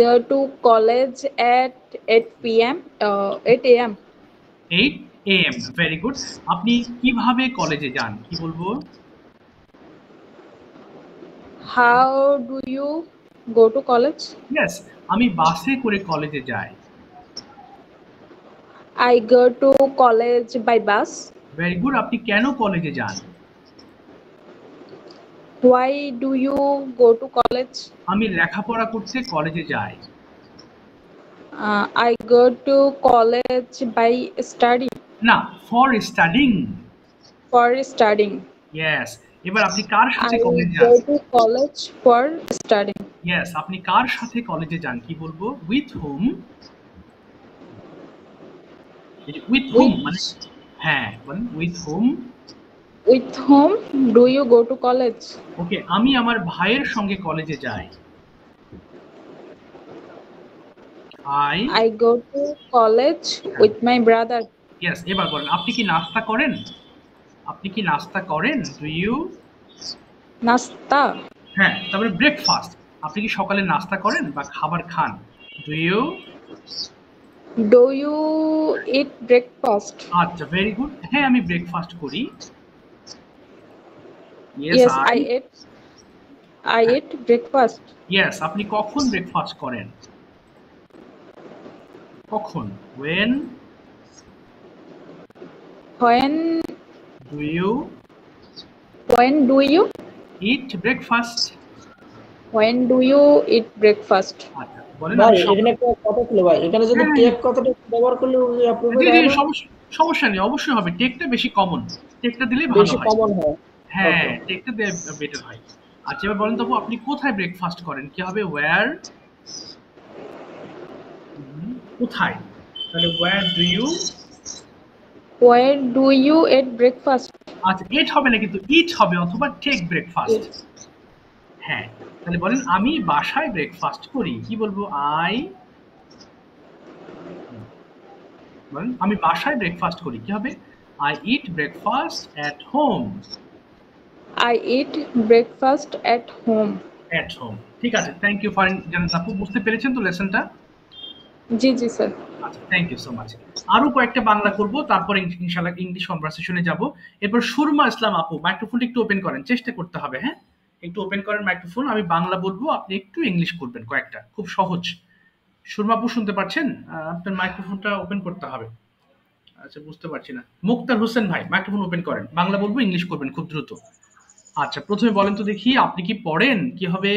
Speaker 5: go to college at 8 p.m. 8 a.m.
Speaker 1: 8 a.m. Very good. আপনি কিভাবে কলেজে যান, কি বলবো?
Speaker 5: How do you go to college?
Speaker 1: Yes, আমি বাসে করে কলেজে যাই।
Speaker 5: I go to college by bus.
Speaker 1: Very good. আপনি কেন কলেজে যান?
Speaker 5: Why do you go to college?
Speaker 1: আমি লেখাপড়া করতে কলেজে যাই।
Speaker 5: I go to college by study.
Speaker 1: না, for studying.
Speaker 5: For studying.
Speaker 1: Yes. এবার আপনি কার সাথে
Speaker 5: I
Speaker 1: কলেজে
Speaker 5: go
Speaker 1: যান?
Speaker 5: to college for studying.
Speaker 1: Yes, আপনি কার সাথে কলেজে যান, কি বলবো? With hmm. উইথ হুম মানে, হ্যাঁ বলেন with hmm.
Speaker 5: With whom do you go to college?
Speaker 1: ওকে, আমি আমার ভাইয়ের সঙ্গে কলেজে যাই।
Speaker 5: I go to college with my brother.
Speaker 1: Yes. এবার বলেন, আপনি কি নাস্তা করেন? আপনি কি নাস্তা করেন? Do you?
Speaker 5: Nasta.
Speaker 1: হ্যাঁ, তারপরে ব্রেকফাস্ট, আপনি কি সকালে নাস্তা করেন বা খাবার খান? Do you?
Speaker 5: Do you eat breakfast?
Speaker 1: আচ্ছা, ভেরি গুড। হ্যাঁ, আমি ব্রেকফাস্ট করি।
Speaker 5: Yes, I eat breakfast.
Speaker 1: Yes, আপনি কখন ব্রেকফাস্ট করেন? কখন? when.
Speaker 5: When
Speaker 1: do you eat breakfast?
Speaker 5: When do you eat breakfast?
Speaker 1: আচ্ছা বলেন।
Speaker 2: ভাই এখানে একটা কথা ছিল ভাই, এখানে যদি টেক কথাটা ব্যবহার করলে আপনি
Speaker 1: সমস্যা নেই, অবশ্যই হবে। টেকটা বেশি কমন, টেকটা দিলে ভালো
Speaker 2: বেশি
Speaker 1: হয়।
Speaker 2: কমন হয়।
Speaker 1: হ্যাঁ, টেকটা দিয়ে বেটার হয়। আচ্ছা, এবার বলেন তো আপু, আপনি কোথায় ব্রেকফাস্ট করেন? কি হবে? ওয়্যার, কোথায়? তাহলে where do you,
Speaker 5: Where do you eat breakfast?
Speaker 1: আচ্ছা ইট হবে না, কিন্তু ইট হবে অথবা টেক ব্রেকফাস্ট। হ্যাঁ, তাহলে বলেন আমি বাসায় ব্রেকফাস্ট করি। কি বলবো? আই, বলেন আমি বাসায় ব্রেকফাস্ট করি। কি হবে? I eat breakfast at home.
Speaker 5: I eat breakfast at home.
Speaker 1: At home. ঠিক আছে, থ্যাংক ইউ ফর জানাত আপু। বুঝতে পেরেছেন তো লেসনটা?
Speaker 5: জি জি স্যার।
Speaker 1: আচ্ছা, থ্যাংক ইউ সো মাচ। আরো কয়েকটা বাংলা করব, তারপর ইনশাআল্লাহ ইংলিশ কনভারসেশনে যাব। এরপর সুরমা ইসলাম আপু, মাইক্রোফোনটা একটু ওপেন করেন, চেষ্টা করতে হবে। হ্যাঁ, একটু ওপেন করেন মাইক্রোফোন। আমি বাংলা বলবো, আপনি একটু ইংলিশ করবেন কয়েকটা, খুব সহজ। সুরমা আপু শুনতে পাচ্ছেন? আপনার মাইক্রোফোনটা ওপেন করতে হবে। আচ্ছা, বুঝতে পারছি না। মুক্তার হোসেন ভাই, মাইক্রোফোন ওপেন করেন। বাংলা বলবো, ইংলিশ করবেন খুব দ্রুত। আচ্ছা, প্রথমে বলেন তো দেখি, আপনি কি পড়েন? কি হবে?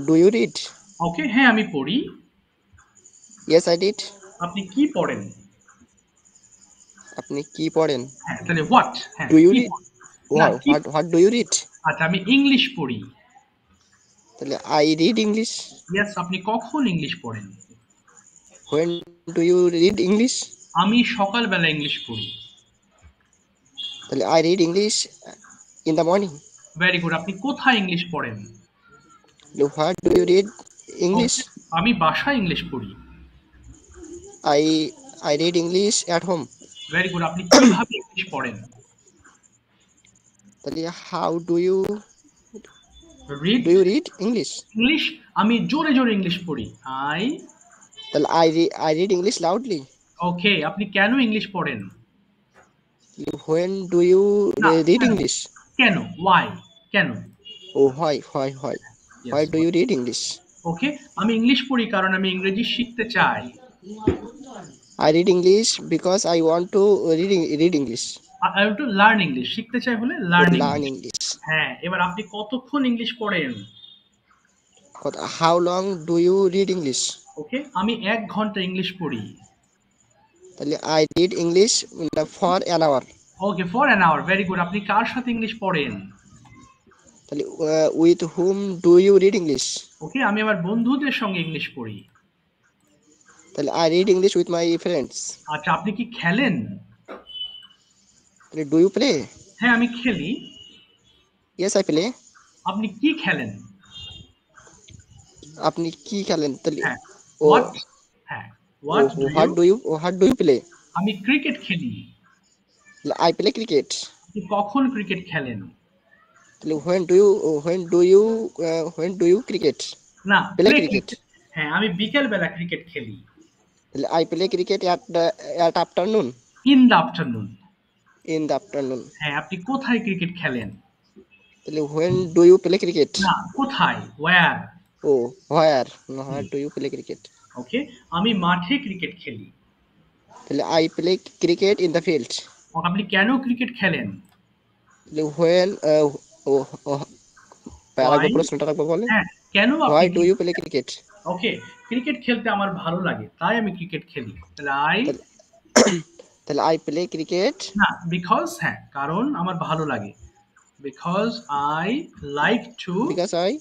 Speaker 4: Do you read?
Speaker 1: ওকে, হ্যাঁ আমি পড়ি।
Speaker 4: Yes, I did.
Speaker 1: আপনি কি পড়েন?
Speaker 4: আপনি কি পড়েন?
Speaker 1: হ্যাঁ, তাহলে হোয়াট? হ্যাঁ,
Speaker 4: Do you
Speaker 1: কি
Speaker 4: read?
Speaker 1: পড়েন? না, কি?
Speaker 4: What do you read?
Speaker 1: আচ্ছা, আমি ইংলিশ পড়ি।
Speaker 4: তাহলে I read English.
Speaker 1: ইয়েস, আপনি কখন ইংলিশ পড়েন?
Speaker 4: When do you read English?
Speaker 1: আমি সকালবেলা ইংলিশ পড়ি।
Speaker 4: তাহলে I read English in the morning.
Speaker 1: Very good. আপনি কোথায় ইংলিশ পড়েন?
Speaker 4: What do you read English?
Speaker 1: Okay, আমি বাসায় ইংলিশ পড়ি।
Speaker 4: I read English at home.
Speaker 1: Very good. আপনি কিভাবে ইংলিশ পড়েন?
Speaker 4: তাহলে how do you
Speaker 1: read
Speaker 4: read English?
Speaker 1: English. আমি জোরে জোরে ইংলিশ পড়ি। আই,
Speaker 4: তাহলে I read English loudly.
Speaker 1: ওকে। আপনি কেন ইংলিশ পড়েন?
Speaker 4: When do you
Speaker 1: না,
Speaker 4: read
Speaker 1: কেন?
Speaker 4: English?
Speaker 1: কেন? ওয়াই? কেন?
Speaker 4: Oh, why? Why do you read English?
Speaker 1: ওকে, আমি ইংলিশ পড়ি কারণ আমি ইংরেজি শিখতে চাই।
Speaker 4: I read English because I want to read English.
Speaker 1: I want to learn English. শিখতে চাই হলে লার্ন
Speaker 4: Learn
Speaker 1: ইংলিশ।
Speaker 4: English.
Speaker 1: হ্যাঁ, এবার আপনি কতক্ষণ ইংলিশ পড়েন?
Speaker 4: How long do you read English?
Speaker 1: ওকে, আমি 1 ঘন্টা ইংলিশ পড়ি।
Speaker 4: তাহলে I read English for an hour.
Speaker 1: Okay, for an hour. Very good. আপনি কার সাথে ইংলিশ পড়েন?
Speaker 4: তাহলে with whom do you read English?
Speaker 1: ওকে, আমি আমার বন্ধুদের সঙ্গে ইংলিশ পড়ি।
Speaker 4: তাহলে I read English with my friends.
Speaker 1: আচ্ছা, আপনি কি খেলেন?
Speaker 4: তাহলে do you play?
Speaker 1: হ্যাঁ, আমি খেলি।
Speaker 4: Yes, I play.
Speaker 1: আপনি কি খেলেন?
Speaker 4: আপনি কি খেলেন? তাহলে
Speaker 1: হ্যাঁ, হোয়াট? হ্যাঁ,
Speaker 4: what do you play?
Speaker 1: আমি ক্রিকেট খেলি।
Speaker 4: I play cricket.
Speaker 1: আপনি কখন ক্রিকেট খেলেন?
Speaker 4: তাহলে when do you cricket?
Speaker 1: না,
Speaker 4: Play
Speaker 1: প্লে
Speaker 4: cricket.
Speaker 1: ক্রিকেট। হ্যাঁ, আমি বিকেল বেলা ক্রিকেট খেলি।
Speaker 4: তাহলে I play cricket at afternoon.
Speaker 1: In the afternoon.
Speaker 4: In the afternoon.
Speaker 1: হ্যাঁ, আপনি কোথায় ক্রিকেট খেলেন?
Speaker 4: তাহলে when do you play cricket?
Speaker 1: না, কোথায়? Where?
Speaker 4: Oh, where? No, where do you play cricket?
Speaker 1: Okay, আমি মাঠে ক্রিকেট খেলি।
Speaker 4: তাহলে I play cricket in the field.
Speaker 1: আপনি কেন ক্রিকেট খেলেন?
Speaker 4: তাহলে when
Speaker 1: Why?
Speaker 4: প্রশ্নটা রাখবো বলেন।
Speaker 1: হ্যাঁ, কেন
Speaker 4: Why
Speaker 1: আপনি?
Speaker 4: do you play cricket?
Speaker 1: Okay, cricket খেলতে আমার ভালো লাগে, তাই আমি ক্রিকেট খেলি। তাহলে
Speaker 4: তাহলে I play cricket
Speaker 1: না, বিকজ, হ্যাঁ, কারণ আমার ভালো লাগে। Because I like to,
Speaker 4: because I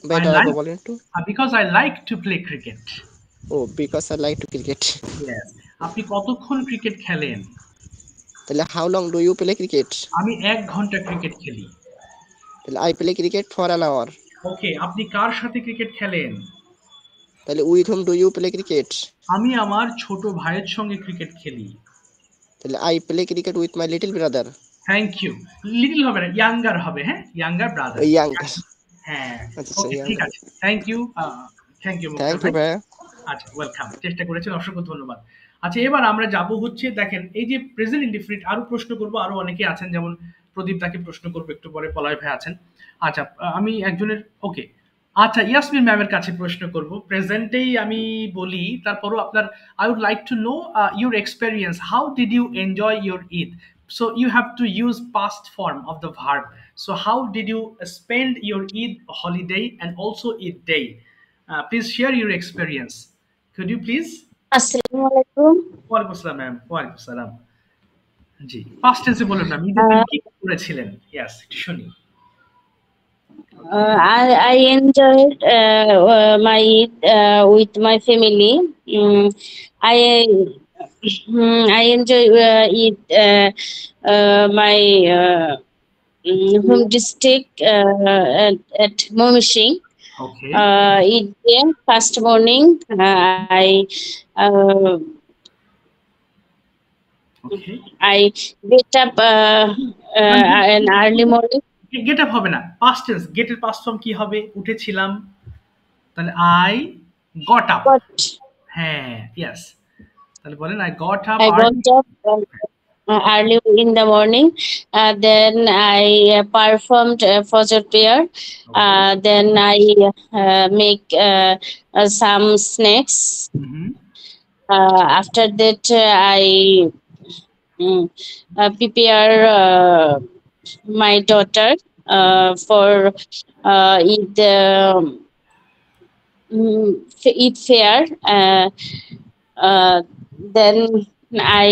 Speaker 1: I
Speaker 4: বেটা
Speaker 1: like,
Speaker 4: বলেন একটু।
Speaker 1: because I like to play cricket.
Speaker 4: Oh, because I like to cricket.
Speaker 1: Yes. আপনি কতক্ষণ ক্রিকেট খেলেন?
Speaker 4: তাহলে how long do you play cricket?
Speaker 1: আমি 1 ঘন্টা ক্রিকেট খেলি।
Speaker 4: তাহলে I play cricket for an hour.
Speaker 1: ওকে, আপনি কার সাথে ক্রিকেট খেলেন?
Speaker 4: তাহলে with whom do you play cricket?
Speaker 1: আমি আমার ছোট ভাইয়ের সঙ্গে ক্রিকেট খেলি।
Speaker 4: তাহলে I play cricket with my little brother.
Speaker 1: Thank you. Little হবে না, ইয়াঙ্গার হবে। হ্যাঁ, ইয়াঙ্গার ব্রাদার।
Speaker 4: Younger.
Speaker 1: হ্যাঁ,
Speaker 4: আচ্ছা,
Speaker 1: ওকে, ঠিক
Speaker 4: younger.
Speaker 1: আছে। Thank you. Thank you
Speaker 4: Thank you, ভাইয়া।
Speaker 1: আচ্ছা, ওয়েলকাম। চেষ্টা করেছেন, অসংখ্য ধন্যবাদ। আচ্ছা, এবার আমরা যাব হচ্ছে, দেখেন এই যে প্রেজেন্ট ইনডিফিনিট, আরো প্রশ্ন করব, আরো অনেকে আছেন, যেমন প্রদীপ দাকে প্রশ্ন করবো একটু পরে, পলয় ভাই আছেন। আচ্ছা, আমি একজনের, ওকে, আচ্ছা, ইয়াসমিন ম্যামের কাছে প্রশ্ন করব। প্রেজেন্টেই আমি বলি, তারপরও আপনার, I would like to know your experience, how did you enjoy your Eid? So you have to use past form of the verb. So how did you spend your Eid holiday and also Eid day? Please share your experience. Could you please?
Speaker 8: আসসালামু আলাইকুম।
Speaker 1: ওয়ালাইকুম আসসালাম ম্যাম, ওয়ালাইকুম আসসালাম। জি, পাস্ট টেন্সে বলুন ম্যাম, ঈদের দিন কি করেছিলেন? ইয়েস, একটু শুনি।
Speaker 8: I enjoyed my Eid with my family. I I enjoy Eid my home district at Momishing.
Speaker 1: Okay,
Speaker 8: Eid day first morning. Uh,
Speaker 1: okay.
Speaker 8: I get up an early morning.
Speaker 1: Get up হবে না, পাস্ট টেন্স। গেটের পাস্ট ফর্ম কি হবে? উঠেছিলাম, তাহলে আই গট আপ।
Speaker 8: But
Speaker 1: হ্যাঁ, ইয়েস। তাহলে বলেন I got up
Speaker 8: I got up early in the morning. Then I performed Fajr prayer. Then I make some snacks. After that, I prepare my daughter for Eid Eid fair. Then I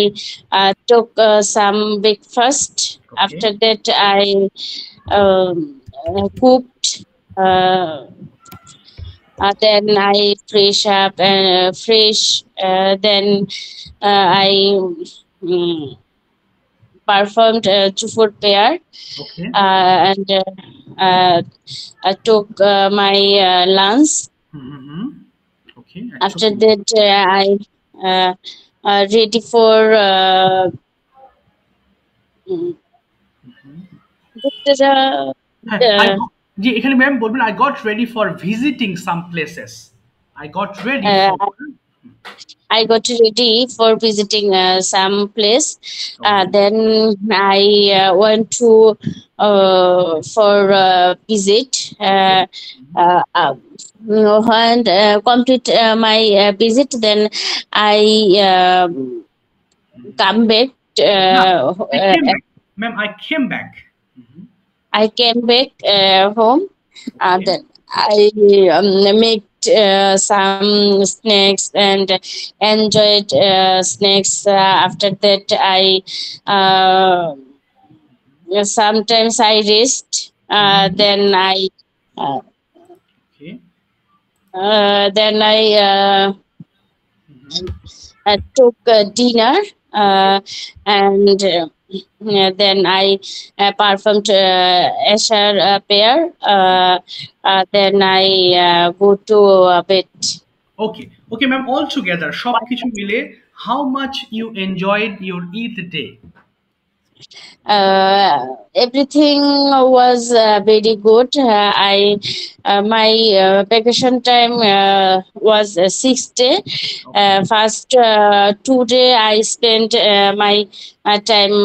Speaker 8: took some breakfast. After that, I cooked. Then I fresh up and then I performed Chufur prayer. And I took my lunch. After that, I ready for
Speaker 1: জি, এখানে ম্যাম বলবেন I got ready for visiting some places. I got ready
Speaker 8: I got ready for visiting some place. Then I went to for visit. When complete my visit, then I come back.
Speaker 1: Ma'am, I came back.
Speaker 8: I came back home. Then I make some snacks and enjoyed snacks. After that, I sometimes I rest. Then I took dinner and then I performed Asher prayer. Then I go to bed.
Speaker 1: Okay, ma'am. All together, সবকিছু মিলে, how much you enjoyed your Eid day?
Speaker 8: Everything was very good. My vacation time was 6 day. First 2 day I spent my time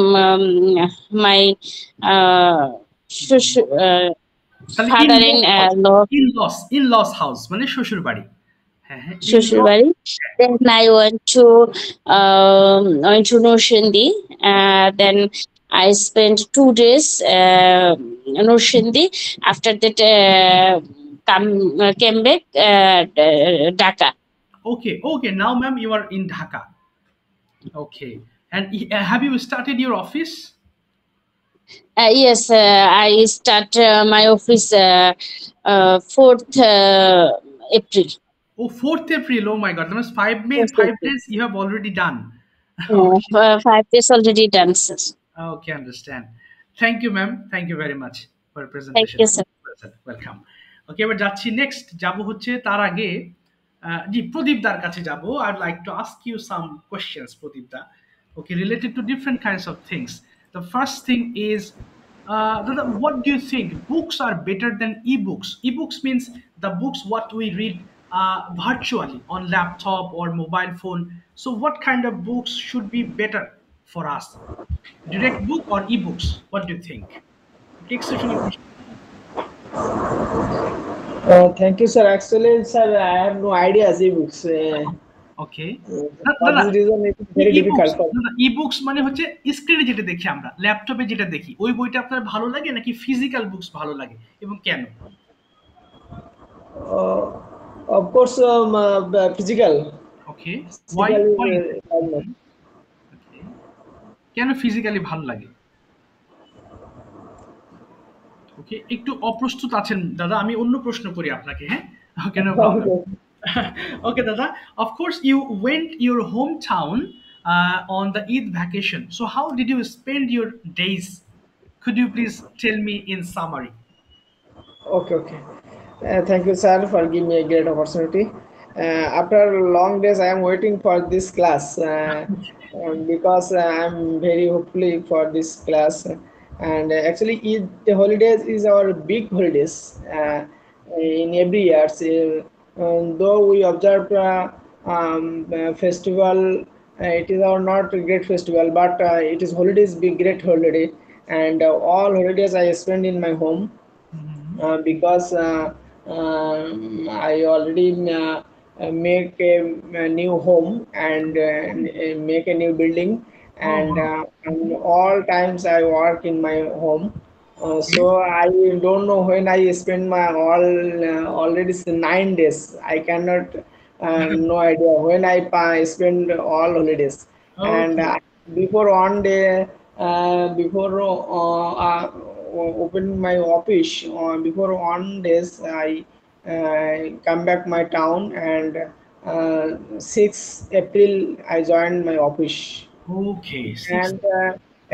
Speaker 8: my
Speaker 1: in-laws house মানে শ্বশুর বাড়ি।
Speaker 8: শ্বশুর বাড়ি। Then I went to Norsindi. Then I spent 2 days Norsindi. After that, came back Dhaka.
Speaker 1: Okay. Now, ma'am, you are in Dhaka. Okay. And have you started your office?
Speaker 8: Yes, I start my office 4th April.
Speaker 1: Oh, 4th April. Oh my God. That means 5 days you have already done.
Speaker 8: 5 days already done, sir.
Speaker 1: Okay, understand. Thank you, ma'am. Thank you very much for your presentation.
Speaker 8: Thank you, sir.
Speaker 1: Welcome. Okay, এবার যাচ্ছি নেক্সট যাবো হচ্ছে তার আগে জি প্রদীপ দার কাছে যাবো। I'd like to ask you some questions, Pradip the. Okay, related to different kinds of things. The first thing is what do you think books are better than ebooks? Ebooks means the books what we read virtually on laptop or mobile phone. So what kind of books should be better for us? Direct book or ebooks? What do you think?
Speaker 2: Thank you, sir. Actually, sir, I have no idea ebooks.
Speaker 1: Okay.
Speaker 2: For this reason, it is very difficult for me.
Speaker 1: ebooks মানে হচ্ছে স্ক্রিনে যেটা দেখি আমরা, ল্যাপটপে যেটা দেখি, ওই বইটা আপনার ভালো লাগে নাকি ফিজিক্যাল বুকস ভালো লাগে এবং কেন?
Speaker 2: Of course, physical.
Speaker 1: Okay, why
Speaker 2: physically
Speaker 1: why
Speaker 2: tiredness.
Speaker 1: okay, কেন ফিজিক্যালি ভালো লাগে? ওকে, একটু অপ্রস্তুত আছেন দাদা, আমি অন্য প্রশ্ন করি আপনাকে, হ্যাঁ? Okay, no problem.
Speaker 2: Okay.
Speaker 1: Okay, Dada. Of course, you went your hometown on the Eid vacation. So, how did you spend your days? Could you please tell me in summary?
Speaker 2: Okay. Thank you, sir, for giving me a great opportunity. After long days, I am waiting for this class because I am very hopefully for this class. And actually, Eid, the holidays is our big holidays in every year. So, though we observe festival, it is our not a great festival, but it is holidays, big great holiday. And all holidays I spend in my home because I already make a new home and make a new building,
Speaker 1: Oh,
Speaker 2: and
Speaker 1: wow.
Speaker 2: all times I work in my home.
Speaker 1: Okay.
Speaker 2: So I don't know when I spend my all already 9 days. I cannot no idea when I spend all holidays. And
Speaker 1: Okay.
Speaker 2: before one day, before open my office, before one days I come back my town, and 6 April I joined my office.
Speaker 1: Okay. Six.
Speaker 2: And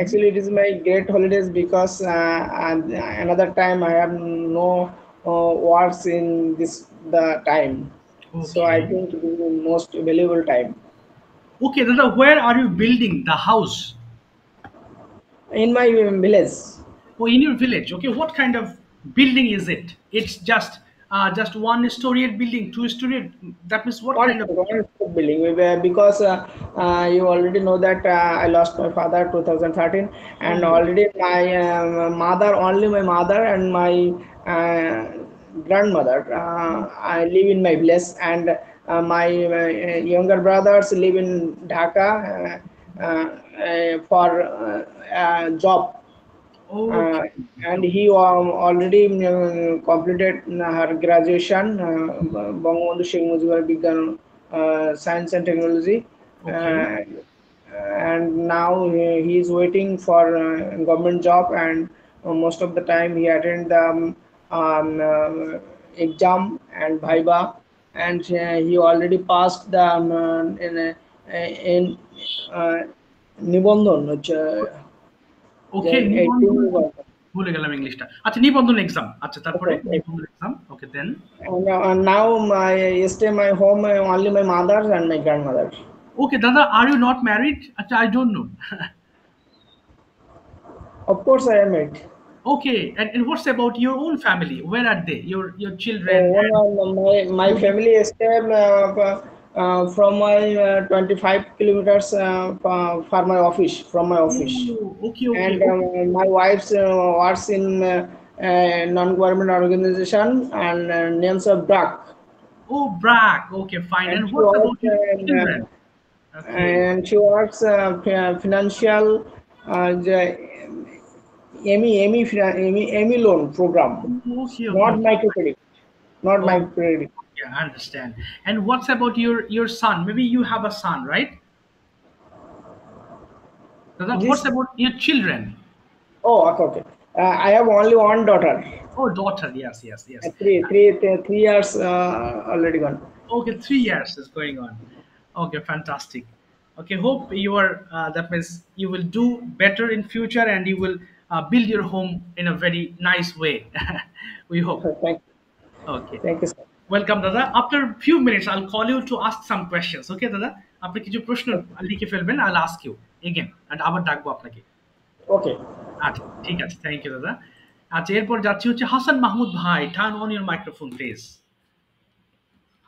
Speaker 2: actually it is my great holidays because and another time I have no works in this the time, so I
Speaker 1: Okay.
Speaker 2: think it is the most valuable time
Speaker 1: Okay, Dada, where are you building the house?
Speaker 2: in my village.
Speaker 1: Oh, in your village. Okay, what kind of building is it? It's just one story building, two story. That means what kind of building?
Speaker 2: One step building because you already know that I lost my father 2013, and
Speaker 1: Oh,
Speaker 2: already my mother, only my mother and my grandmother I live in my village, and my younger brothers live in Dhaka for job. uh,
Speaker 1: okay.
Speaker 2: and he already completed her graduation, Bangabandhu Sheikh Mujibur Bigyan Science and Technology,
Speaker 1: Okay.
Speaker 2: uh, and now he is waiting for government job, and most of the time he attend the exam and viva, and he already passed the in uh, নিবন্ধন হচ্ছে যে
Speaker 1: Okay,
Speaker 2: এইটিন
Speaker 1: নিবন্ধন ভুলে গেলাম ইংলিশটা। আচ্ছা, নিবন্ধন এক্সাম। আচ্ছা, তারপরে
Speaker 2: Okay.
Speaker 1: নিবন্ধন exam. Okay, then?
Speaker 2: And now my stay my home only my mother and my grandmother.
Speaker 1: Okay, Dada, are you not married? আচ্ছা, I don't know.
Speaker 2: Of course, I am it.
Speaker 1: Okay, and what's about your own family? Where are they? Your
Speaker 2: So
Speaker 1: children
Speaker 2: one
Speaker 1: and
Speaker 2: of my family stay from my 25 kilometers for my office from my office,
Speaker 1: oh, okay.
Speaker 2: and my wife works in non-government organization and names of Duck,
Speaker 1: Oh, brag. Okay, fine.
Speaker 2: and
Speaker 1: And what's about your children? Okay.
Speaker 2: she works financial EMI loan program, not
Speaker 1: Okay.
Speaker 2: microcredit, not
Speaker 1: Oh,
Speaker 2: microcredit.
Speaker 1: yeah, I understand. And what's about your son? Maybe you have a son, right? Dada, what's
Speaker 2: This
Speaker 1: about your children?
Speaker 2: okay. I have only one daughter.
Speaker 1: Oh, daughter. Yes.
Speaker 2: Three years already gone.
Speaker 1: Okay, 3 years is going on. Okay, fantastic. Okay, hope you are. That means you will do better in future, and you will build your home in a very nice way. We hope.
Speaker 2: Thank
Speaker 1: Okay.
Speaker 2: thank you, sir.
Speaker 1: Welcome, Dada. After few minutes, I'll call you to ask some questions. Okay, Dada? আপনি কিছু প্রশ্ন লিখে ফেলবেন, I'll ask you again, and আবার ডাকবো আপনাকে।
Speaker 2: Okay.
Speaker 1: আচ্ছা, ঠিক আছে, থ্যাংক ইউ দাদা। আচ্ছা, এরপর যাচ্ছি হচ্ছে হাসান মাহমুদ ভাই। Turn on your microphone please.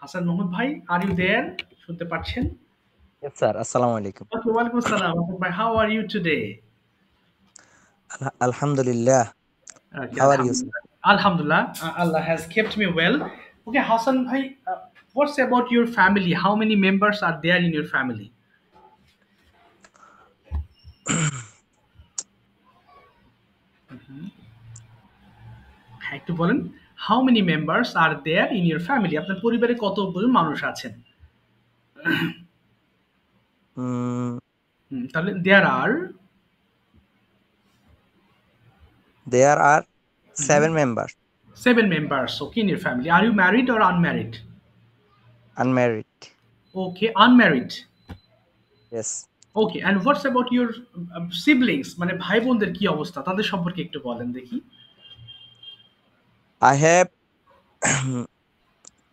Speaker 1: Hasan Mahmud ভাই, আর ইউ দেয়ার? শুনতে পাচ্ছেন?
Speaker 9: Yes, sir. Assalamu alaikum.
Speaker 1: Okay, ওয়ালাইকুম আসসালাম। হাসান ভাই, how are you today?
Speaker 9: Alhamdulillah.
Speaker 1: Okay,
Speaker 9: How are you, sir?
Speaker 1: Alhamdulillah, Allah has kept me well. Okay, Hassan bhai, what's about your family? How many members are there in your family? একটু বলেন, how many members are there in your family? আপনার পরিবারে কতজন মানুষ আছেন? তাহলে there are
Speaker 9: seven members.
Speaker 1: 7 members, okay, in your family. Are you married or unmarried?
Speaker 9: Unmarried.
Speaker 1: Okay, unmarried.
Speaker 9: Yes.
Speaker 1: Okay, and what's about your siblings? মানে ভাই বোনদের কি অবস্থা, তাদের সম্পর্কে একটু বলেন দেখি।
Speaker 9: I have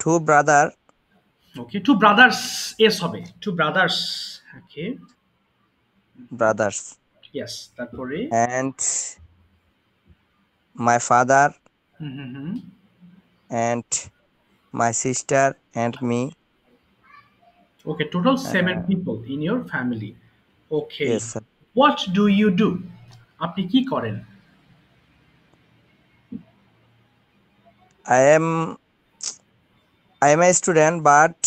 Speaker 9: two brother.
Speaker 1: Okay, two brothers yes হবে, two brothers. Okay.
Speaker 9: Brothers.
Speaker 1: Yes, তারপরে
Speaker 9: And my father and my sister and me.
Speaker 1: Okay, total 7 people in your family. Okay.
Speaker 9: Yes, sir.
Speaker 1: What do you do? আপনি কি করেন?
Speaker 9: I am a student, but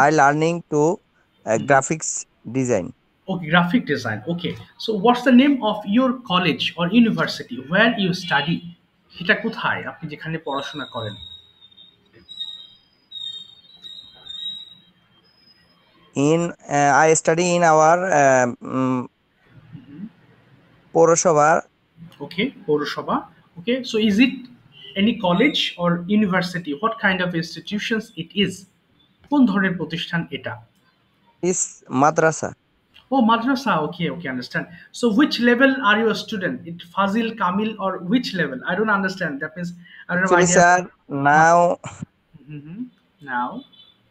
Speaker 9: I learning to graphics design.
Speaker 1: Okay, graphic design. Okay, so what's the name of your college or university where you study? সেটা কোথায় আপনি যেখানে পড়াশোনা করেন?
Speaker 9: I study in our Poroshobha.
Speaker 1: Okay, Poroshobha. Okay, so is it any college or university? What kind of institutions it is? কোন ধরনের প্রতিষ্ঠান এটা?
Speaker 9: Is madrasa.
Speaker 1: Oh, madrasa. Okay, okay, understand. So which level are you a student? It Fazil, Kamil, or which level? I don't understand. That means I don't have
Speaker 9: Actually,
Speaker 1: idea.
Speaker 9: sir, now
Speaker 1: Now,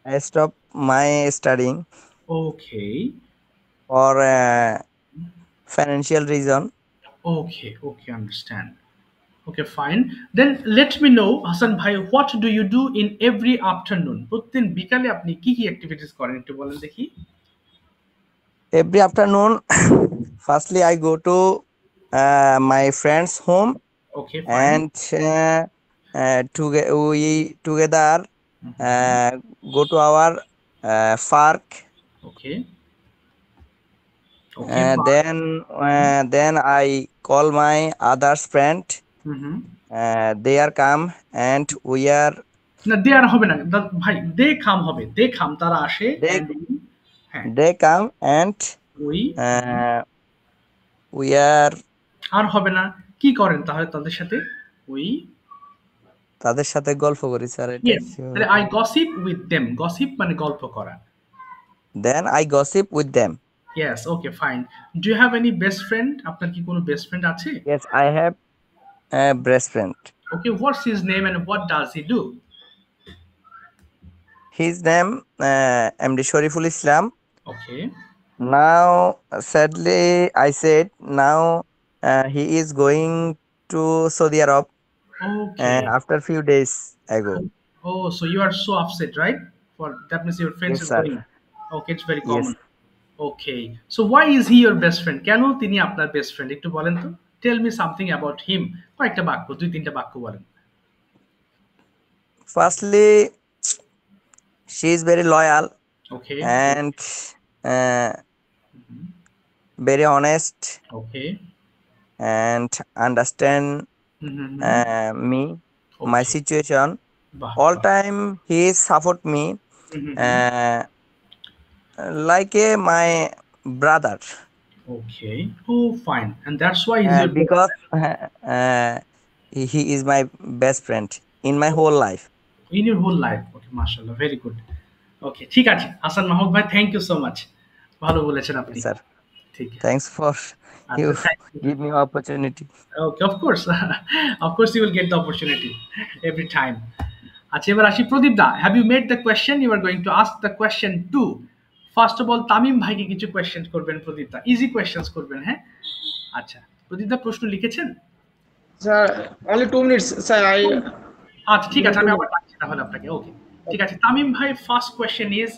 Speaker 9: I stop my studying
Speaker 1: okay,
Speaker 9: for financial reason.
Speaker 1: okay, okay, understand. Okay, fine. Then let me know, Hassan bhai, what do you do in every afternoon? প্রতিদিন বিকালে আপনি কি কি activities করেন একটু বলেন দেখি।
Speaker 9: Every afternoon, firstly I go to my friend's home.
Speaker 1: Okay, fine.
Speaker 9: And we together go to our park.
Speaker 1: Okay. Okay.
Speaker 9: Then I call my others friend. They are come and we are.
Speaker 1: না দে আর হবে না ভাই, দে খাম হবে, দে খাম তারা আসে,
Speaker 9: they come and we are.
Speaker 1: আর হবে না, কি করেন তাহলে তাদের সাথে?
Speaker 9: তাদের সাথে গল্প করি স্যার।
Speaker 1: তাহলে I gossip with them. Gossip মানে গল্প করা।
Speaker 9: Then I gossip with them.
Speaker 1: Yes, okay, fine. Do you have any best friend? আপনার কি কোনো best friend আছে?
Speaker 9: Yes, I have a best friend.
Speaker 1: Okay, what's his name and what does he do?
Speaker 9: His name MD Shariful Islam.
Speaker 1: Okay.
Speaker 9: Now, sadly, I said now he is going to Saudi Arab.
Speaker 1: Okay.
Speaker 9: After few days ago.
Speaker 1: Oh, so you are so upset, right? For that means your friend
Speaker 9: Yes,
Speaker 1: is
Speaker 9: sir.
Speaker 1: going. Okay, it's very common.
Speaker 9: Yes.
Speaker 1: Okay, so why is he your best friend? কেন তিনি আপনার best friend? একটু বলেন তো। Tell me something about him. কয়েকটা বাক্য, 2-3টা বাক্য বলেন।
Speaker 9: Firstly, she is very loyal.
Speaker 1: Okay.
Speaker 9: And very honest.
Speaker 1: Okay.
Speaker 9: And understand me, my situation. All time he support me like my brother.
Speaker 1: Okay. Oh, fine. And that's why he's your
Speaker 9: because he is my best friend in my whole life.
Speaker 1: In your whole life. Okay, mashallah, very good. Okay, ঠিক আছে হাসান মাহমুদ ভাই, থ্যাংক ইউ সো মাচ, ভালো বলেছেন আপনি
Speaker 9: স্যার।
Speaker 1: ঠিক,
Speaker 9: thanks for you give me opportunity.
Speaker 1: Okay, of course. Of course you will get the opportunity every time. আচ্ছা, এবার আসি প্রদীপ দা, have you made the question? You are going to ask the question too. First of all Tamim ভাইকে কিছু কোয়েশ্চেন করবেন প্রদীপ দা, ইজি কোয়েশ্চেনস করবেন। হ্যাঁ, আচ্ছা প্রদীপ দা প্রশ্ন লিখেছেন?
Speaker 2: Sir only 2 minutes sir.
Speaker 1: আচ্ছা ঠিক আছে, আমি আবার ডাকছি তাহলে আপনাকে। ওকে, ঠিক আছে তামিম ভাই, first question is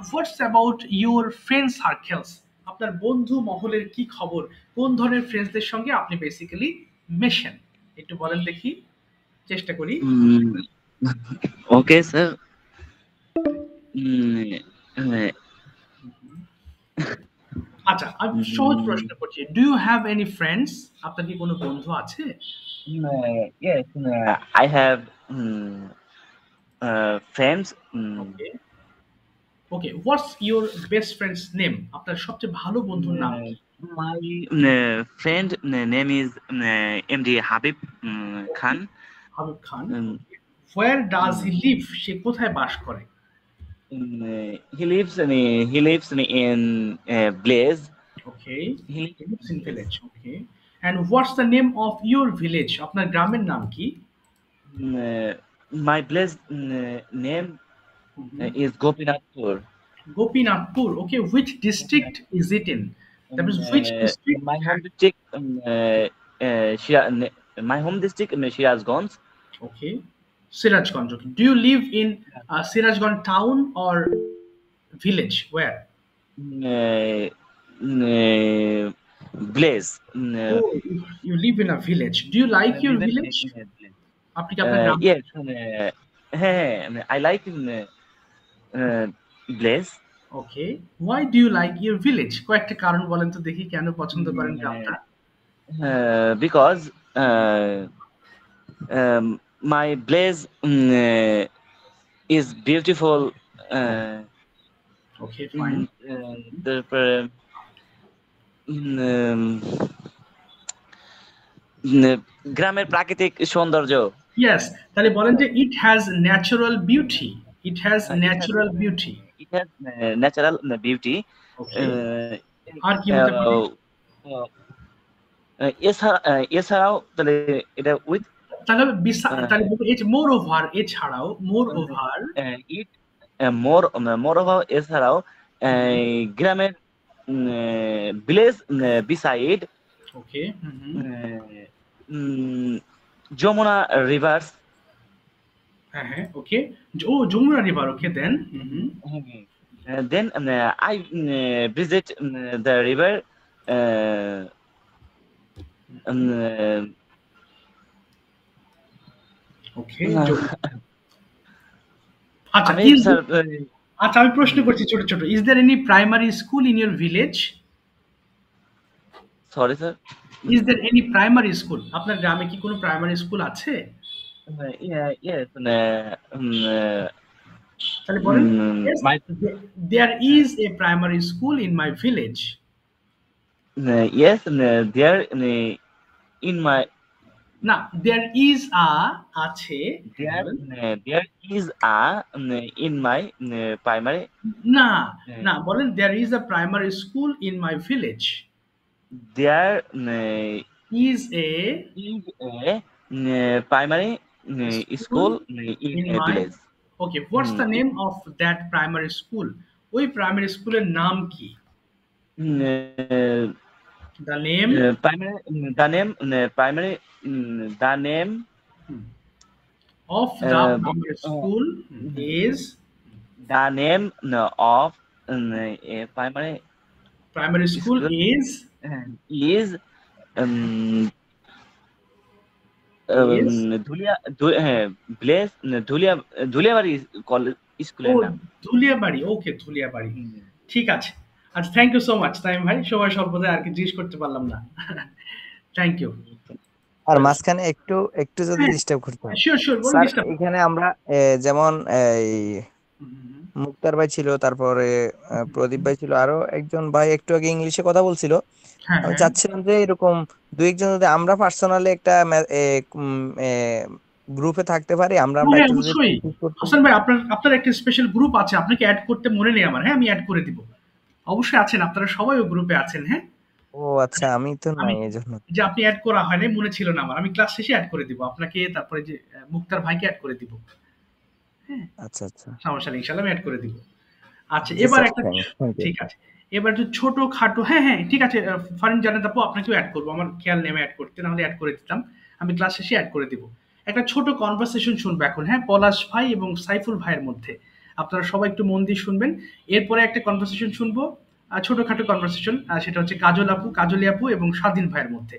Speaker 1: what's about your friend circles? আপনার বন্ধু মহলের কি খবর? কোন ধরনের ফ্রেন্ডসদের সঙ্গে আপনি বেসিক্যালি মেশেন, একটু বলেন দেখি, চেষ্টা করি।
Speaker 6: ওকে স্যার,
Speaker 1: আচ্ছা আমি সহজ প্রশ্ন করছি, do you have any friends? আপনার কি কোনো বন্ধু আছে?
Speaker 6: Yes, I have friends.
Speaker 1: Okay. Okay, what's your best friend's name? আপনার সবচেয়ে ভালো বন্ধুর নাম কি?
Speaker 6: My friend name is MD Habib Khan.
Speaker 1: Habib Khan. Where does he live? সে কোথায় বাস করে?
Speaker 6: He lives in Blaze.
Speaker 1: Okay, he lives in village. Okay. And what's the name of your village? আপনার গ্রামের নাম কি?
Speaker 6: My Blaze name is Gopinathpur.
Speaker 1: Gopinathpur. Okay, which district is it in? That means which district?
Speaker 6: My home district, my home district, Shirazganj.
Speaker 1: Okay, Sirajganj. Okay. Do you live in Sirajganj town or village? Where?
Speaker 6: Blaze.
Speaker 1: Oh, you live in a village. Do you like your village? আপনি কি আপনার গ্রাম?
Speaker 6: Yes. I like Blaze.
Speaker 1: Okay. Why do you like your village? কয়েকটা কারণ বলেন তো দেখি কেন পছন্দ করেন গ্রামটা?
Speaker 6: Because my Blaze is beautiful.
Speaker 1: Okay, fine.
Speaker 6: গ্রামের প্রাকৃতিক সৌন্দর্য।
Speaker 1: Yes, তাহলে বলেন যে it has natural beauty. It has natural beauty.
Speaker 6: It has natural beauty.
Speaker 1: Okay. আর কি হতে পারে?
Speaker 6: এছাড়াও তাহলে এটা উইথ
Speaker 1: তাহলে তাহলে it's moreover এছাড়াও moreover
Speaker 6: it moreover এছাড়াও গ্রামের village beside
Speaker 1: okay
Speaker 6: Jamuna rivers
Speaker 1: হ্যাঁ okay Jamuna river okay
Speaker 6: then I visit the river
Speaker 1: okay আচ্ছা আমি প্রশ্ন করছি ছোট ছোট is there any primary school in your village?
Speaker 6: Sorry sir,
Speaker 1: is there any primary school? আপনার গ্রামে কি কোনো প্রাইমারি স্কুল আছে?
Speaker 6: yes
Speaker 1: তাহলে বলেন there is a primary school in my village.
Speaker 6: Yes, there in my
Speaker 1: না there is a আছে
Speaker 6: there is a in my primary
Speaker 1: না বলেন there is a primary school in my village.
Speaker 6: There
Speaker 1: is a
Speaker 6: primary school in a village.
Speaker 1: Okay, what's the name of that primary school? ওই প্রাইমারি স্কুলের নাম কি? The name of the primary school is
Speaker 6: the name of a
Speaker 1: primary school is
Speaker 6: ধুলিয়াবাড়ি স্কুলের নাম।
Speaker 1: ধুলিয়াবাড়ি, ওকে ধুলিয়াবাড়ি, ঠিক আছে। আচ্ছা, থ্যাংক ইউ সো মাচ তাইম ভাই, সময় স্বল্পতায় আর কি জিজ্ঞেস করতে পারলাম না। Thank you.
Speaker 9: আর মাঝখানে একটু যদি ডিস্টার্ব করতে হয়।
Speaker 1: শিওর
Speaker 9: স্যার, এখানে আমরা যেমন এই মুক্তার ভাই ছিল, তারপরে প্রদীপ ভাই ছিল, আরো একজন ভাই একটু আগে ইংলিশে কথা বলছিল। আমি চাচ্ছিলাম যে এরকম দুই একজন যদি আমরা পার্সোনালি একটা গ্রুপে থাকতে পারি, আমরা একটু যদি
Speaker 1: হাসান ভাই, আপনার একটা স্পেশাল গ্রুপ আছে, আপনাকে অ্যাড করতে মনে নেই আমার। হ্যাঁ, আমি অ্যাড করে দিব। অবশ্যই আছেন, আপনারা সবাই ওই গ্রুপে আছেন। হ্যাঁ,
Speaker 9: ও আচ্ছা, আমি তো নাই, এজন্য
Speaker 1: যে আপনি অ্যাড করা হয়নি, মনে ছিল না আমার। আমি ক্লাস শেষে অ্যাড করে দিব আপনাকে, তারপরে যে মুক্তার ভাইকে অ্যাড করে দিব। হ্যাঁ, আচ্ছা, সমস্যা নেই, ইনশাআল্লাহ আমি অ্যাড করে দিব। আচ্ছা, এবার একটা, ঠিক আছে, এবার একটু ছোট খাটো, হ্যাঁ ঠিক আছে, ফারিন জানেদ আপু আপনাকেও অ্যাড করবো, আমার খেয়াল নেমে অ্যাড করতে, নাহলে অ্যাড করে দিতাম। আমি ক্লাস শেষে অ্যাড করে দিব। একটা ছোট কনভারসেশন শুনবো এখন, হ্যাঁ, পলাশ ভাই এবং সাইফুল ভাইয়ের মধ্যে। আপনারা সবাই একটু মন দিয়ে শুনবেন। এরপরে একটা কনভারসেশন শুনবো, ছোটখাটো কনভারসেশন, সেটা হচ্ছে কাজলি আপু এবং স্বাধীন ভাইয়ের মধ্যে।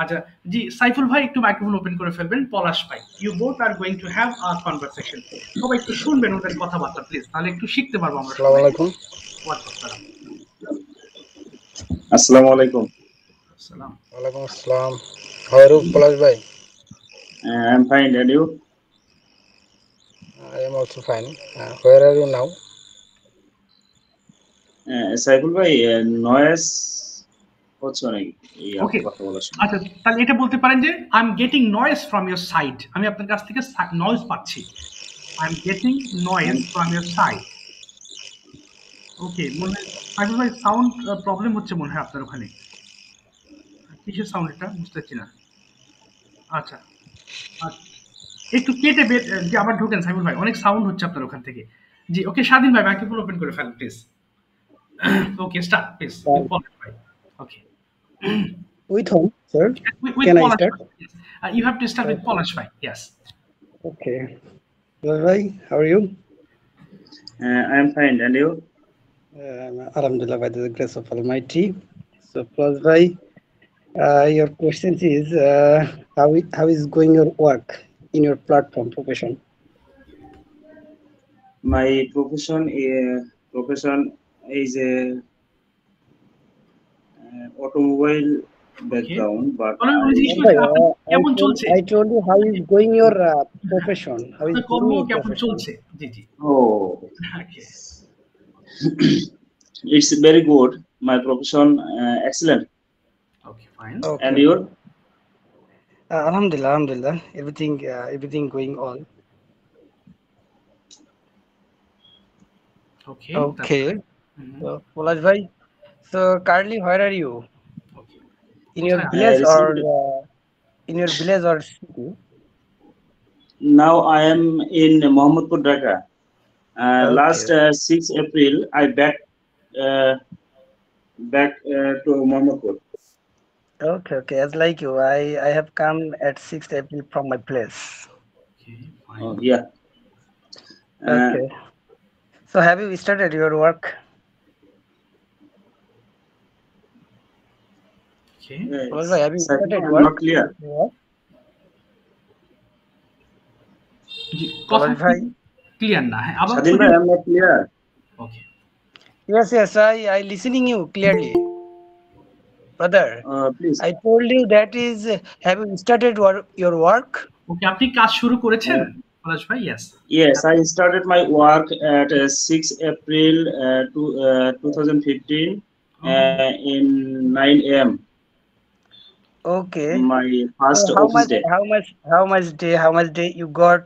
Speaker 1: আচ্ছা জি, সাইফুল ভাই একটু মাইক্রোফোন ওপেন করে ফেলবেন। পলাশ ভাই, you both are going to have a conversation. সবাই একটু শুনবেন ওদের কথাবার্তা প্লিজ, তাহলে একটু শিখতে পারবো আমরা।
Speaker 10: আসসালামু আলাইকুম।
Speaker 7: আসসালামু আলাইকুম।
Speaker 10: আসসালাম। ওয়ালাইকুম আসসালাম। হাউ আর ইউ পলাশ ভাই?
Speaker 7: I am fine, and you?
Speaker 10: I am also fine. Where are you now?
Speaker 7: Saiful ভাই নয়েজ হচ্ছে অনেক এই
Speaker 1: ওকে,
Speaker 7: কথা বলার সময়।
Speaker 1: আচ্ছা তাহলে এটা বলতে পারেন যে I am getting noise from your side, আমি আপনার কাছ থেকে নয়েজ পাচ্ছি। I am getting noise from your side. Okay, মনে হয় সাইফুল ভাই সাউন্ড প্রবলেম হচ্ছে মনে হয় আপনার ওখানে। কিসের সাউন্ড এটা বুঝতে পারছি না। আচ্ছা আচ্ছা, একটু কেটে যে আবার ঢোকেন সাইফুল ভাই, অনেক সাউন্ড হচ্ছে আপনার ওখান থেকে। জি ওকে, স্বাধীন ভাই মাইক্রোফোন ওপেন করে ফেলেন please. Okay, start please with Palash ভাই। Okay,
Speaker 11: With whom, sir?
Speaker 1: with
Speaker 11: Can I
Speaker 1: Polash
Speaker 11: start?
Speaker 1: Bhai, yes. You have to start with Polash Bhai, yes.
Speaker 11: Okay. Bye. How are you?
Speaker 7: I am fine, and you?
Speaker 11: Alhamdulillah, by the grace of Almighty. So, plus bhai, your question is how is going your work in your platform profession?
Speaker 7: My profession is a automobile background, but
Speaker 1: I
Speaker 11: told you how is going your profession. How is going your profession?
Speaker 7: Oh, it's very good. My profession excellent.
Speaker 1: Okay, fine.
Speaker 11: Okay.
Speaker 7: And your?
Speaker 11: Alhamdulillah, everything going on.
Speaker 1: Okay.
Speaker 11: Okay. So, Polash bhai, so currently where are you? In your village or city?
Speaker 7: Now I am in Mohammadpur, Dhaka.
Speaker 11: Okay.
Speaker 7: Last 6 April, I back to Mohammadpur.
Speaker 11: Okay. As like you, I have come at 6th April from my place.
Speaker 1: Okay, fine.
Speaker 7: Oh, yeah.
Speaker 11: Okay. So have you started your work?
Speaker 1: Okay.
Speaker 11: Have you started
Speaker 7: I'm
Speaker 11: work?
Speaker 7: not clear.
Speaker 1: Clear na hai.
Speaker 7: Shadin bhai, I'm not clear.
Speaker 1: Okay.
Speaker 11: Yes, I listening you clearly. Brother,
Speaker 7: please.
Speaker 11: I told you that is, have you started your work?
Speaker 1: Okay, আপনি কাজ শুরু করেছেন পলাশ ভাই? Yes.
Speaker 7: Yes, I started my work at 6 April 2015 in 9 a.m.
Speaker 11: Okay.
Speaker 7: My first
Speaker 11: So
Speaker 7: office day.
Speaker 11: How much day you got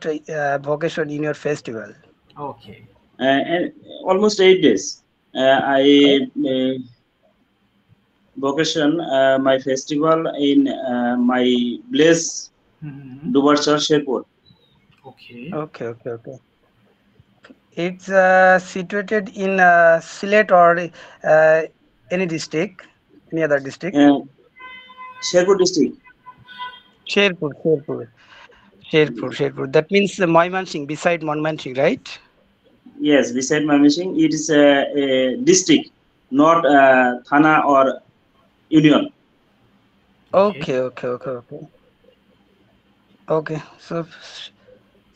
Speaker 11: vacation in your festival?
Speaker 1: Okay.
Speaker 7: And almost 8 days. I vacation my festival in my place, Dubarchar Sherpur.
Speaker 1: Okay.
Speaker 11: It's situated in Sylhet or any district, any other district?
Speaker 7: Sherpur district.
Speaker 11: Sherpur. That means Mymensingh, beside Mymensingh, right?
Speaker 7: Yes, beside Mymensingh. It is a district, not Thana or Union.
Speaker 11: Okay.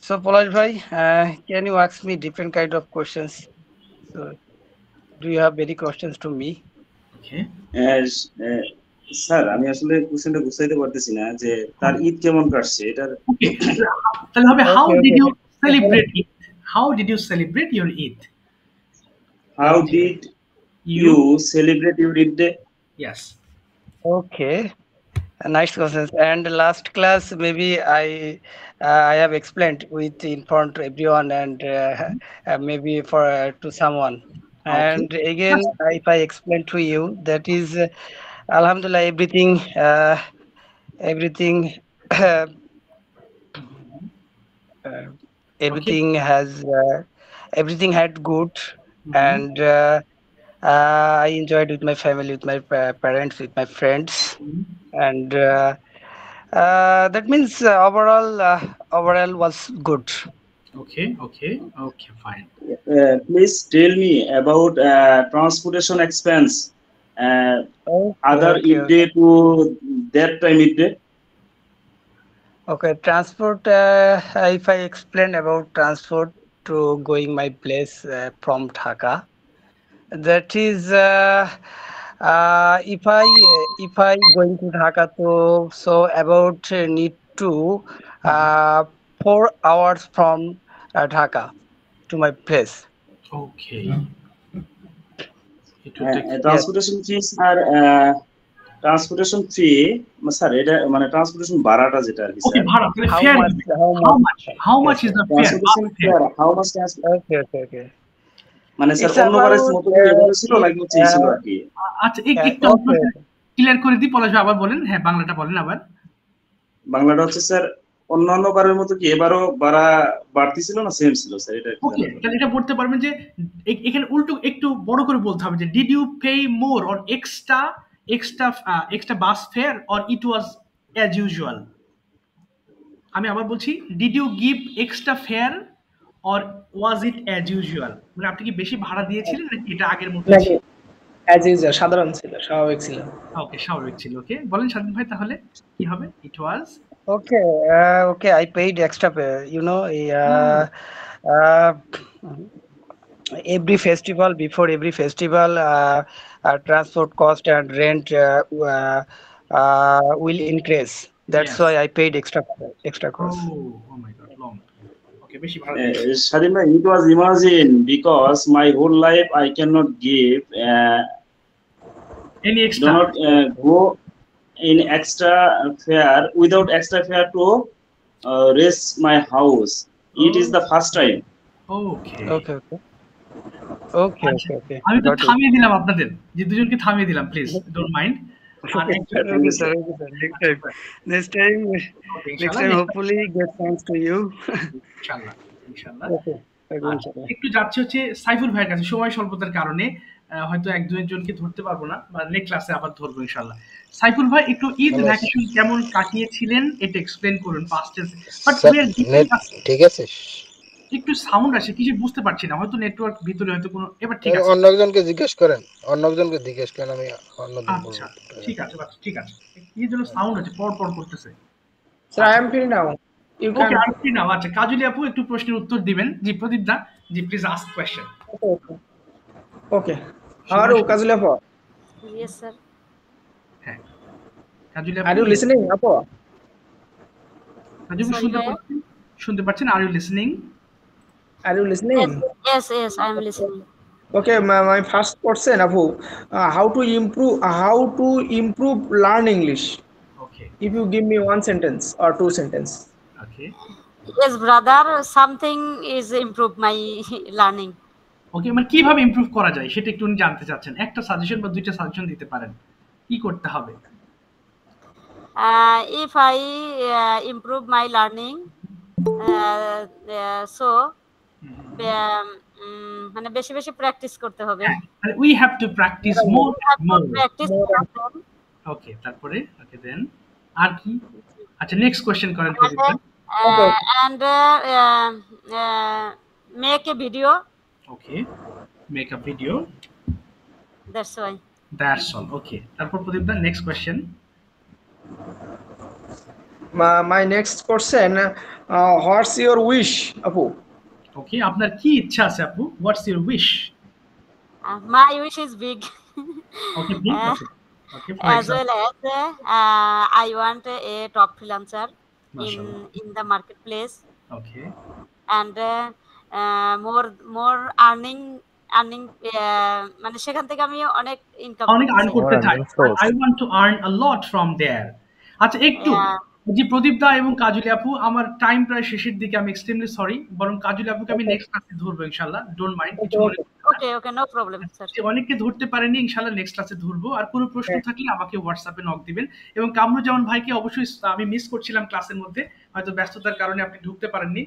Speaker 11: So Polash bhai, can you ask me different kind of questions? So, do you have any questions to me?
Speaker 1: Okay.
Speaker 7: Sir আমি আসলে কোশ্চেনটা বুঝাইতে পারতেছি না যে তার ঈদ কেমন কাটছে এটার।
Speaker 1: তাহলে হবে how did you celebrate Eid? How did you celebrate your Eid?
Speaker 7: How did you celebrate your Eid day?
Speaker 1: Yes.
Speaker 11: Okay. Nice questions. And last class, maybe I have explained with informed everyone and maybe for to someone. And again, if I explain to you, that is, Alhamdulillah, everything had good, and I enjoyed with my family, with my parents, with my friends, and that means overall was good.
Speaker 1: Okay, fine.
Speaker 7: Please tell me about transportation expense. Other Eid day to that time Eid day.
Speaker 11: Okay, transport. If I explain about transport to going my place from Dhaka, that is if I going to Dhaka, so about need to 4 hours from Dhaka to my place.
Speaker 1: Okay. It will take
Speaker 7: transportation fees আর ট্রান্সপোর্টেশন ফি স্যার এটা মানে ট্রান্সপোর্টেশন ভাড়াটা যেটা আর কি
Speaker 1: okay
Speaker 7: sir
Speaker 1: bhara how much is the fare
Speaker 7: transportation fare how much
Speaker 11: Okay.
Speaker 7: মানে স্যার
Speaker 11: It's
Speaker 7: অন্য বারের
Speaker 11: about,
Speaker 7: মতো এভাবে ছিল নাকি হচ্ছে ছিল আর কি
Speaker 1: আচ্ছা একটু
Speaker 11: okay.
Speaker 1: ক্লিয়ার করে দিই পলাশ ভাই আবার বলেন হ্যাঁ বাংলাটা বলেন আবার
Speaker 7: বাংলাটা হচ্ছে স্যার অন্যান্য বারের মতো কি এবারও ভাড়া বাড়তি ছিল না সেম ছিল স্যার এটা
Speaker 1: ওকে তাহলে এটা বলতে পারবেন যে এখানে উল্টো একটু বড় করে বলতে হবে যে did you pay more or extra bus fare or it was as usual আমি আবার বলছি did you give extra fare or was it as usual মানে আপনি কি বেশি ভাড়া দিয়েছিলেন নাকি এটা আগের মতো ছিল
Speaker 2: অ্যাজ ইউজুয়াল সাধারণ ছিল স্বাভাবিক ছিল
Speaker 1: ওকে স্বাভাবিক ছিল ওকে বলেন স্বাধীন ভাই তাহলে কি হবে ইট ওয়াজ
Speaker 11: Okay, I paid extra pay. Every festival, before every festival, transport cost and rent will increase. That's
Speaker 1: Yes.
Speaker 11: why I paid extra cost.
Speaker 1: Oh my god long okay বেশি ভাড়া
Speaker 7: স্বাধীন ভাই it was imagine because my whole life I cannot give
Speaker 1: any
Speaker 7: do
Speaker 1: extra
Speaker 7: not go in extra fare without extra fare to reach my house. It is the first time.
Speaker 1: okay
Speaker 11: Okay.
Speaker 1: আমি তো
Speaker 11: Got it.
Speaker 1: থামিয়ে দিলাম আপনাদের যে দুজনকে থামিয়ে দিলাম please don't mind
Speaker 11: Okay, sir. Next time, hopefully get thanks to you.
Speaker 1: ইনশাআল্লাহ ইনশাআল্লাহ
Speaker 11: Okay.
Speaker 1: একটু যাচ্ছে হচ্ছে সাইফুল ভাইয়ের কাছে সময় স্বল্পতার কারণে হয়তো এক দুজনকে ধরতে পারবো না বা নেক্সট ক্লাসে আবার ধরবো ইনশাআল্লাহ সাইফুল ভাই একটু ঈদ ভ্যাকেশন কেমন কাটিয়েছিলেন এটা এক্সপ্লেন করুন পাস্ট টেন্স বাট
Speaker 10: ঠিক আছে
Speaker 1: একটু সাউন্ড আসে কিছু বুঝতে পারছি না হয়তো নেটওয়ার্ক ভিতরে হয়তো কোনো এবার ঠিক আছে
Speaker 10: অন্য একজনকে জিজ্ঞেস করেন আমি অন্যদিন বলবো
Speaker 1: আচ্ছা ঠিক আছে ঠিক আছে এই জন্য সাউন্ড আছে পর পর করতেছে
Speaker 2: sir I am free now you
Speaker 1: okay I free now আচ্ছা কাজলি আপু একটু প্রশ্নের উত্তর দিবেন জি প্রদীপ দা জি প্লিজ আস্ক কোশ্চেন
Speaker 2: ওকে আর কাজলি আপু
Speaker 3: Yes, sir.
Speaker 1: হ্যাঁ কাজলি
Speaker 2: আর
Speaker 1: আপু
Speaker 2: ইউ লিসেনিং আপু
Speaker 1: কাজলি শুনতে পাচ্ছেন are you listening
Speaker 2: Are you listening?
Speaker 3: Yes, I am listening.
Speaker 2: Okay, my first question, Apu, how to improve learn English?
Speaker 1: Okay.
Speaker 2: If you give me one sentence or two sentence.
Speaker 1: Okay.
Speaker 3: Yes, brother, something is improve my learning.
Speaker 1: Okay, মানে কিভাবে ইমপ্রুভ করা যায় সেটা একটু জানতে চাচ্ছেন একটা সাজেশন বা দুইটা সাজেশন দিতে পারেন কি করতে হবে
Speaker 3: If I improve my learning, so মানে বেশি বেশি প্র্যাকটিস করতে হবে
Speaker 1: মানে we have to practice more
Speaker 3: practice
Speaker 1: okay তারপরে ওকে দেন আর কি আচ্ছা নেক্সট কোশ্চেন করেন প্রদীপ
Speaker 3: and make a video
Speaker 1: okay make a video
Speaker 3: that's all
Speaker 1: okay তারপর Pradeep da next question
Speaker 2: my next question what's your wish Apu
Speaker 1: okay আপনার কি ইচ্ছা আছে আপু what's your wish
Speaker 3: my wish is big
Speaker 1: okay big okay
Speaker 3: as well as I want a top freelancer in the marketplace
Speaker 1: okay
Speaker 3: and more earning মানে সেখান থেকে আমি অনেক ইনকাম
Speaker 1: করতে চাই I want to earn a lot from there আচ্ছা একটু জি প্রদীপ দা এবং কাজলি আপু আমার টাইম প্রায় শেষের দিকে আমি এক্সট্রিমলি সরি বরং কাজলি আপুকে আমি নেক্সট ক্লাসে ধরবো ইনশাআল্লাহ ডোন্ট মাইন্ড কিছু
Speaker 3: ওকে নো প্রবলেম স্যার
Speaker 1: অনেককে ধরতে পারেনি ইনশাআল্লাহ নেক্সট ক্লাসে ধরবো আর কোনো প্রশ্ন থাকলে আমাকে হোয়াটসঅ্যাপে নক দিবেন এবং কামরুজ্জামান ভাইকে অবশ্যই আমি মিস করছিলাম ক্লাসের মধ্যে হয়তো ব্যস্ততার কারণে আপনি ঢুকতে পারেননি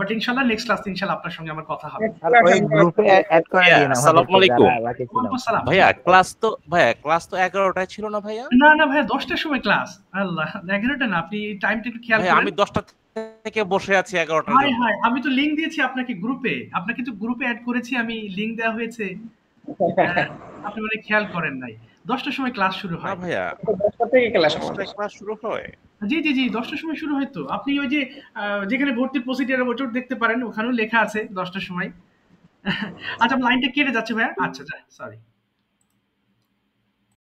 Speaker 1: বাট ইনশাআল্লাহ নেক্সট ক্লাসে ইনশাআল্লাহ আপনার সঙ্গে আমার কথা হবে
Speaker 9: ওই গ্রুপে অ্যাড করে দিন
Speaker 12: আসসালামু আলাইকুম ভাইয়া ক্লাস তো 11টায় ছিল না ভাইয়া
Speaker 1: না ভাইয়া 10টার সময় ক্লাস আল্লাহ 11টা না আপনি টাইমটা একটু খেয়াল করেন
Speaker 12: আমি 10টা থেকে বসে আছি 11টার
Speaker 1: জন্য হাই আমি তো লিংক দিয়েছি আপনাকে গ্রুপে আপনাকে তো গ্রুপে অ্যাড করেছি আমি লিংক দেওয়া হয়েছে আপনি মানে খেয়াল করেন নাই 10টার সময় ক্লাস শুরু হয়
Speaker 12: ভাইয়া
Speaker 2: 10টা থেকে ক্লাস
Speaker 12: শুরু হয়
Speaker 1: জি 10টার সময় শুরু হয় তো আপনি ওই যে যেখানে ভর্তির প্রসিডিউর ওটা দেখতে পারেন ওখানেও লেখা আছে 10টার সময় আচ্ছা লাইনটা কেটে যাচ্ছে ভাইয়া আচ্ছা সরি